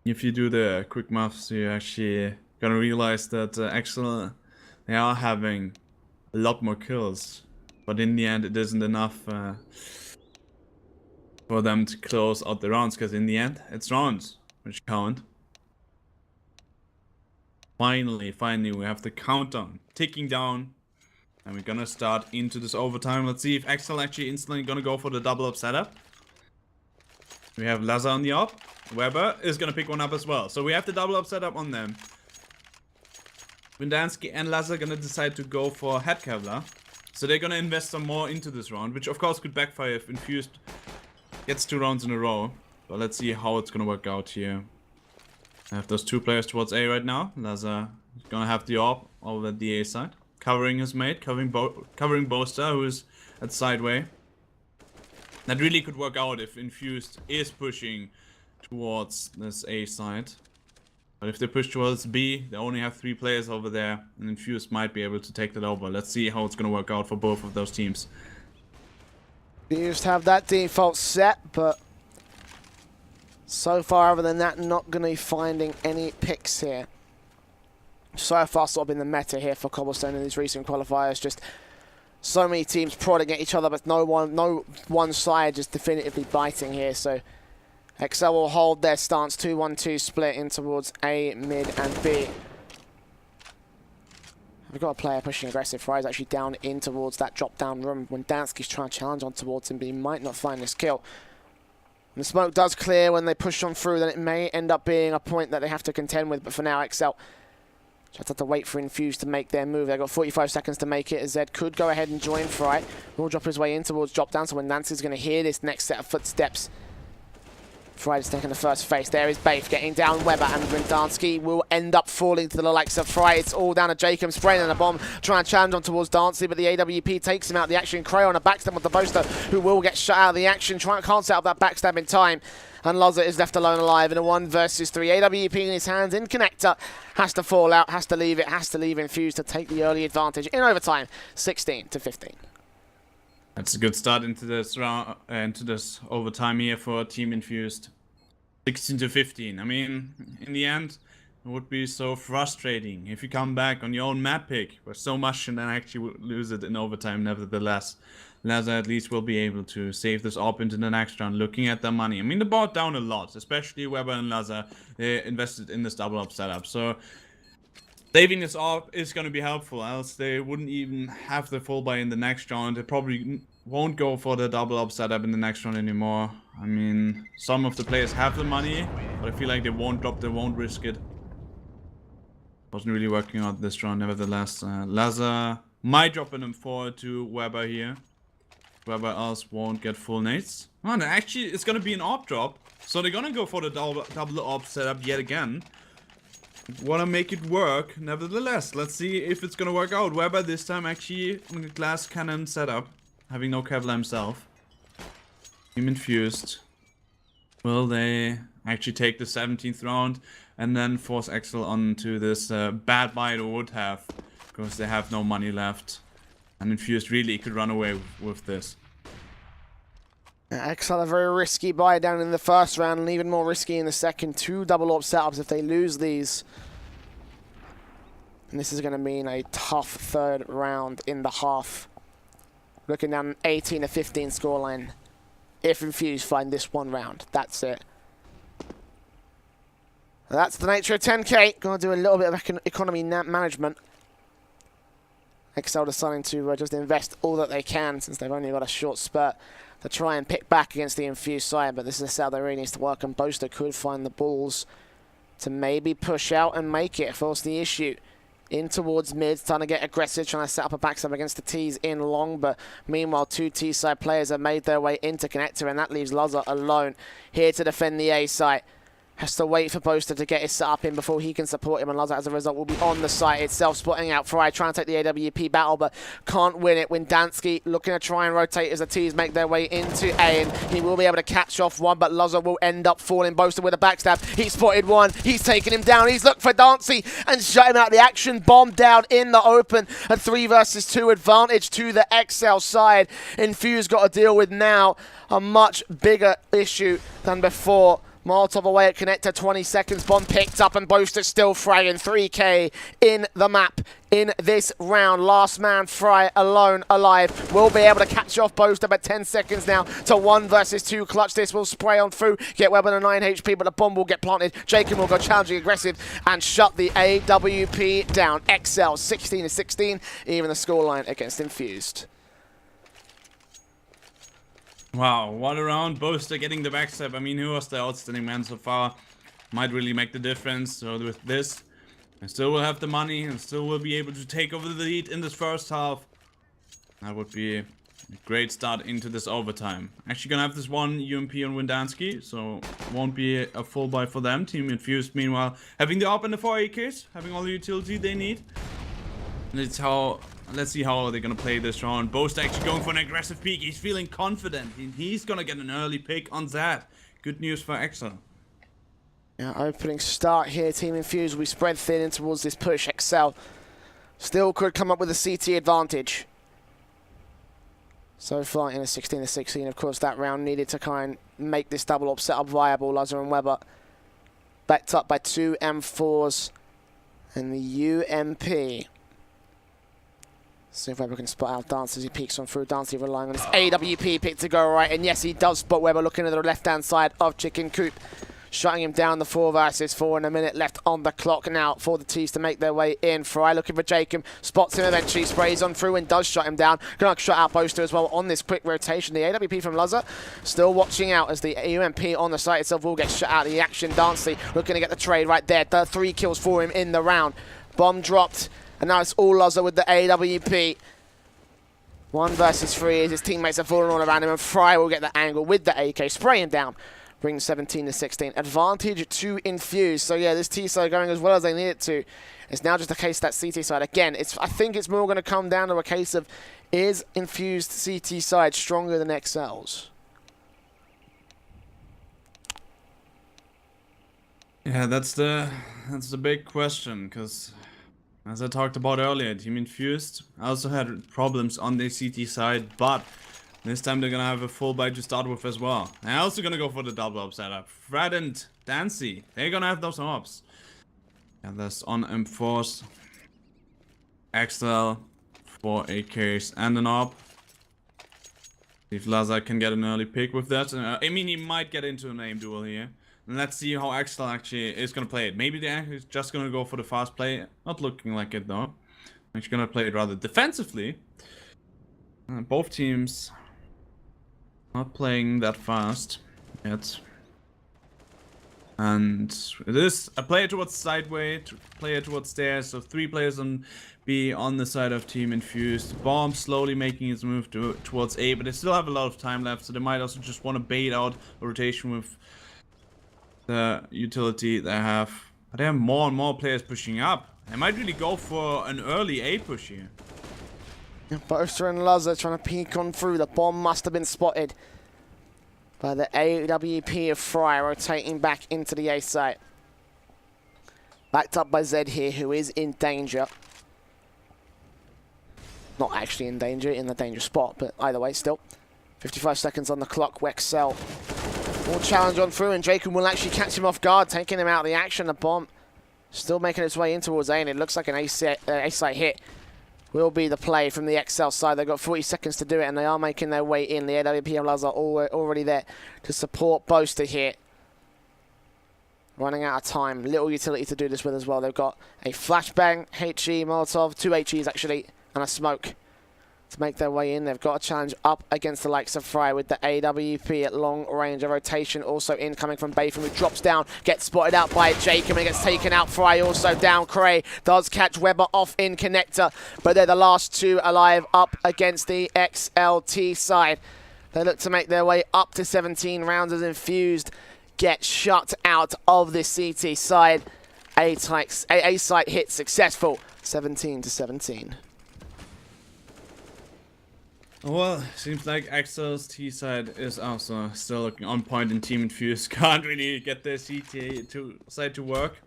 if you do the quick maths, you're actually gonna realize that exceL, they are having a lot more kills, but in the end it isn't enough for them to close out the rounds, because in the end it's rounds which count. Finally we have the countdown ticking down, and we're gonna start into this overtime. Let's see if exceL actually instantly gonna go for the double up setup. We have Lazar on the op. Weber is gonna pick one up as well, so we have the double up setup on them. Windansky and Lazar gonna decide to go for head Kevlar, so they're gonna invest some more into this round, which of course could backfire if Infused gets 2 rounds in a row. But let's see how it's gonna work out here. I have those 2 players towards A right now. Lazar is gonna have the AWP over at the A side, covering his mate, covering Boaster, who is at sideway. That really could work out if Infused is pushing towards this A side. But if they push towards B, they only have 3 players over there, and Infused might be able to take that over. Let's see how it's going to work out for both of those teams.
Infused have that default set, but so far, other than that, not going to be finding any picks here. So far, sort of been the meta here for Cobblestone in these recent qualifiers, just So many teams prodding at each other, but no one side just definitively biting here. So exceL will hold their stance, 2-1-2 split in towards A, mid, and B. We've got a player pushing aggressive. Fry's actually down in towards that drop-down room when Dansky's trying to challenge on towards him, but he might not find this kill. When the smoke does clear when they push on through, then it may end up being a point that they have to contend with, but for now, exceL just have to wait for Infused to make their move. They've got 45 seconds to make it. Zed could go ahead and join Fry. Will drop his way in towards drop-down, so when Nancy's going to hear this next set of footsteps, Fry's taking the first face. There is Baif getting down Weber, and Dansky will end up falling to the likes of Fry. It's all down to Jacob spraying a bomb, trying to challenge on towards Dansky, but the AWP takes him out of the action. Cray on a backstab with the Boaster, who will get shut out of the action. Can't set up that backstab in time. And Loza is left alone alive in a 1 versus 3. AWP in his hands in connector. Has to fall out, has to leave it, has to leave Infused to take the early advantage in overtime, 16-15.
That's a good start into this round, into this overtime here for Team Infused. 16-15. I mean, in the end, it would be so frustrating if you come back on your own map pick with so much and then actually lose it in overtime. Nevertheless, Laza at least will be able to save this up into the next round, looking at their money. I mean, they bought down a lot, especially Weber and Laza. They invested in this double up setup, so saving this up is going to be helpful, else they wouldn't even have the full buy in the next round. They probably won't go for the double up setup in the next round anymore. I mean, some of the players have the money, but I feel like they won't drop, they won't risk it. Wasn't really working out this round, nevertheless. Laza might drop an M4 to Weber here. Weber else won't get full nades. Oh, no, actually, it's going to be an AWP drop, so they're going to go for the double AWP setup yet again. Want to make it work, nevertheless. Let's see if it's going to work out. Weber this time actually on the glass cannon setup, having no Kevlar himself. Team Infused. Will they actually take the 17th round and then force exceL onto this bad buy they would have, because they have no money left. And Infused really could run away with this.
exceL a very risky buy down in the first round, and even more risky in the second. 2 double AWP setups if they lose these. And this is going to mean a tough third round in the half. Looking down an 18-15 scoreline. If Infused find this one round, that's it. That's the nature of 10K. Going to do a little bit of economy management. exceL deciding to just invest all that they can, since they've only got a short spurt to try and pick back against the Infused side. But this is a setup that really needs to work, and Boaster could find the balls to maybe push out and make it, force the issue in towards mid, trying to get aggressive, trying to set up a backstab against the T's in long. But meanwhile, 2 T-side players have made their way into connector, and that leaves Loza alone here to defend the A site. Has to wait for Boaster to get his setup in before he can support him, and Loza, as a result, will be on the site itself, spotting out Fry, trying to take the AWP battle, but can't win it. When Dansky looking to try and rotate as the T's make their way into A, and he will be able to catch off one, but Loza will end up falling. Boaster with a backstab. He spotted one. He's taken him down. He's looked for Dansky and shut him out of the action. Bomb down in the open. A 3 versus 2 advantage to the exceL side. Infused got to deal with now a much bigger issue than before. Molotov away at connector, 20 seconds, bomb picked up, and Boaster still fragging. 3K in the map in this round. Last man Fry alone alive. Will be able to catch off Boaster, but 10 seconds now to 1 versus 2 clutch. This will spray on through, get Weber to 9 HP, but the bomb will get planted. Jacob will go challenging aggressive and shut the AWP down. exceL 16-16, even the scoreline against Infused.
Wow, what a round. Boaster getting the backstab. I mean, who was the outstanding man so far? Might really make the difference. So with this, I still will have the money and still will be able to take over the lead in this first half. That would be a great start into this overtime. Actually gonna have this one UMP on Windansky, so won't be a full buy for them. Team Infused, meanwhile, having the AWP and the 4 AKs, having all the utility they need. And let's see how they're gonna play this round. Boaster actually going for an aggressive peek. He's feeling confident. He's gonna get an early pick on that. Good news for exceL.
Yeah, opening start here. Team Infused, we spread thin in towards this push. exceL still could come up with a CT advantage. So far in a 16-16, of course, that round needed to kind of make this double up setup viable. Loza and Weber backed up by 2 M4s and the UMP. See if Weber can spot out Dance as he peeks on through. Dance relying on his AWP pick to go right. And yes, he does spot Weber looking at the left-hand side of Chicken Coop. Shutting him down the 4 versus 4 and a minute left on the clock now for the Tees to make their way in. Fry looking for Jacob, spots him eventually, sprays on through and does shut him down. Gonna shut out Boaster as well on this quick rotation. The AWP from Luzza still watching out as the UMP on the site itself will get shut out of the action. Dancey looking to get the trade right there. 3 kills for him in the round. Bomb dropped and now it's all Luzza with the AWP. 1 versus 3 as his teammates are falling all around him and Fry will get the angle with the AK, spray him down. Brings 17 to 16. Advantage to Infused. So yeah, this T side going as well as they need it to. It's now just a case that CT side. Again, I think it's more going to come down to a case of, is Infused CT side stronger than exceL's?
Yeah, that's the big question, because as I talked about earlier, Team Infused also had problems on the CT side, but this time they're gonna have a full buy to start with as well. They're also gonna go for the double up setup. Fred and Dancy, they're gonna have those ops. And that's on Enforce. exceL, 4 AKs and an op. If Laza can get an early pick with that. I mean, he might get into an aim duel here. And let's see how exceL actually is gonna play it. Maybe they're just gonna go for the fast play. Not looking like it though. Actually gonna play it rather defensively. Both teams not playing that fast yet. And it is a player towards sideway, player towards stairs, so 3 players on B on the side of Team Infused. Bomb slowly making its move towards A, but they still have a lot of time left, so they might also just want to bait out a rotation with the utility they have. But they have more and more players pushing up. They might really go for an early A push here.
Boaster and Luzza trying to peek on through. The bomb must have been spotted by the AWP of Fry, rotating back into the A site. Backed up by Zed here, who is in danger. Not actually in danger, in the danger spot, but either way, still. 55 seconds on the clock, exceL. More challenge on through, and Jacob will actually catch him off guard, taking him out of the action. The bomb still making its way in towards A, and it looks like an A site hit will be the play from the exceL side. They've got 40 seconds to do it, and they are making their way in. The AWP and Luz are already there to support Boaster here. Running out of time. Little utility to do this with as well. They've got a flashbang, HE, Molotov, 2 HEs actually, and a smoke to make their way in. They've got a challenge up against the likes of Fry with the AWP at long range. A rotation also incoming from Bayfam, who drops down, gets spotted out by Jacob and gets taken out. Fry also down. Cray does catch Weber off in connector, but they're the last 2 alive up against the exceL side. They look to make their way up to 17 rounds as Infused get shut out of this CT side. A site hit successful, 17 to 17.
Well, seems like exceL's T side is also still looking on point, and Team Infused can't really get their CT side to work.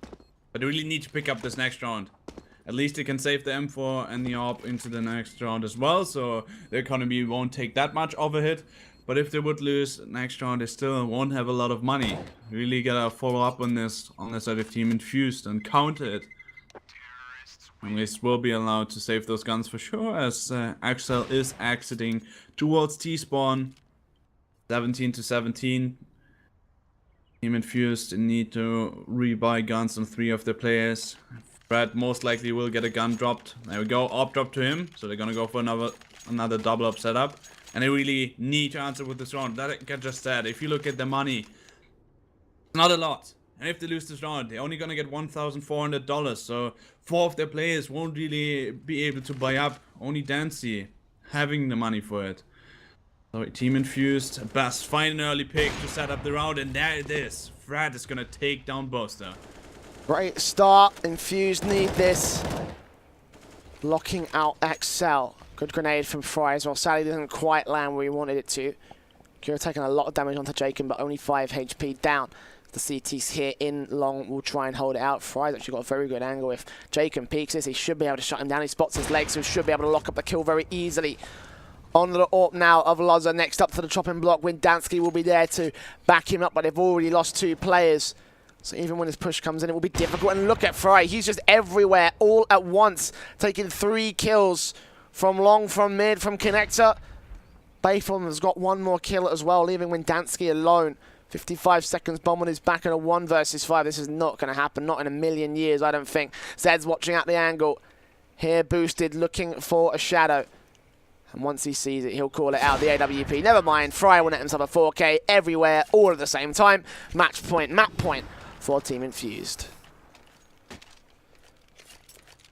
But they really need to pick up this next round. At least they can save the M4 and the AWP into the next round as well, so the economy won't take that much of a hit. But if they would lose next round, they still won't have a lot of money. Really gotta follow up on this side of Team Infused and counter it. And this will be allowed to save those guns for sure, as exceL is exiting towards T-spawn. 17 to 17. Team Infused need to rebuy guns on 3 of their players. Fred most likely will get a gun dropped. There we go, AWP drop to him. So they're gonna go for another double up setup. And they really need to answer with this round. Like I just said, if you look at the money, not a lot. And if they lose this round, they're only gonna get $1,400. So 4 of their players won't really be able to buy up. Only Dancy having the money for it. So Team Infused, Bass find an early pick to set up the round, and there it is. Fred is gonna take down Boaster.
Great start. Infused need this. Locking out exceL. Good grenade from Fry as well. Sadly didn't quite land where he wanted it to. Kira taking a lot of damage onto Jacob, but only 5 HP down. The CTs here in long will try and hold it out. Fry's actually got a very good angle. If Jacob peeks this, he should be able to shut him down. He spots his legs, so he should be able to lock up the kill very easily. On the AWP now of Luzza. Next up to the chopping block, Windansky will be there to back him up, but they've already lost 2 players. So even when his push comes in, it will be difficult. And look at Fry. He's just everywhere all at once, taking 3 kills from long, from mid, from connector. Bayfom has got one more kill as well, leaving Wendanski alone. 55 seconds, bomb on his back in a 1 versus 5. This is not going to happen, not in a million years, I don't think. Zed's watching at the angle. Here boosted, looking for a shadow. And once he sees it, he'll call it out, the AWP. Never mind, Fry will net himself a 4K everywhere, all at the same time. Match point, map point for Team Infused.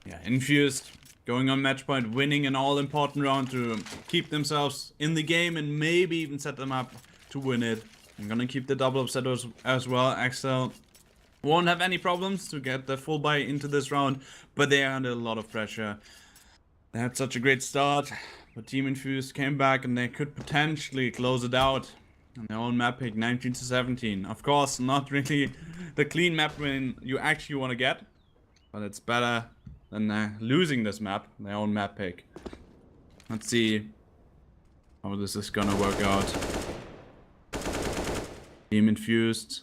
Yeah, Infused going on match point, winning an all-important round to keep themselves in the game and maybe even set them up to win it. I'm gonna keep the double upset as well. exceL won't have any problems to get the full buy into this round, but they are under a lot of pressure. They had such a great start, but Team Infused came back and they could potentially close it out on their own map pick, 19-17. Of course, not really the clean map win you actually want to get, but it's better than losing this map, their own map pick. Let's see how this is gonna work out. Team Infused,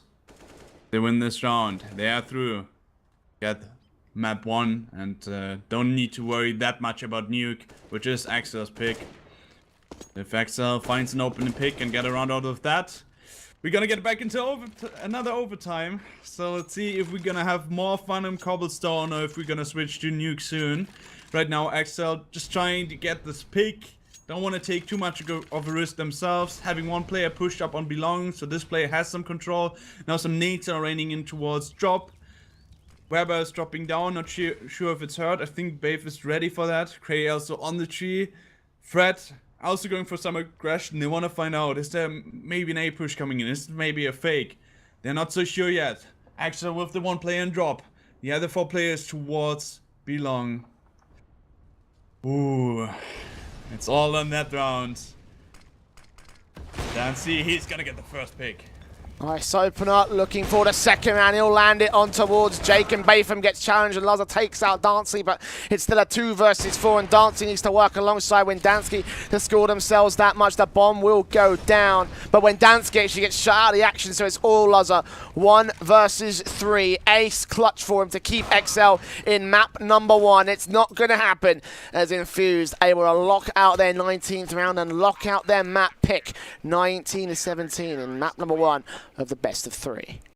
they win this round. They are through. Get map 1 and don't need to worry that much about Nuke, which is exceL's pick. If exceL finds an open pick and get a round out of that, we're gonna get back into another overtime. So let's see if we're gonna have more fun on Cobblestone or if we're gonna switch to Nuke soon. Right now, exceL just trying to get this pick. Don't want to take too much of a risk themselves. Having one player pushed up on Belong, so this player has some control. Now some nades are raining in towards drop. Weber is dropping down, not sure if it's hurt. I think Babe is ready for that. Cray also on the tree. Fred also going for some aggression. They want to find out, is there maybe an A push coming in? Is it maybe a fake? They're not so sure yet. exceL with the one player in drop. The other 4 players towards Belong. Ooh. It's all on that round. Dancy, he's gonna get the first pick.
Nice opener, looking for the second, and he'll land it on towards Jake, and Bayfam gets challenged, and Laza takes out Dancy, but it's still a 2 versus 4, and Dancy needs to work alongside Wendanski to score themselves that much. The bomb will go down, but Wendanski actually gets shut out of the action, so it's all Laza. 1 versus 3. Ace clutch for him to keep exceL in map number 1. It's not going to happen as Infused able to lock out their 19th round and lock out their map pick. 19-17 in map number 1 of the best of 3.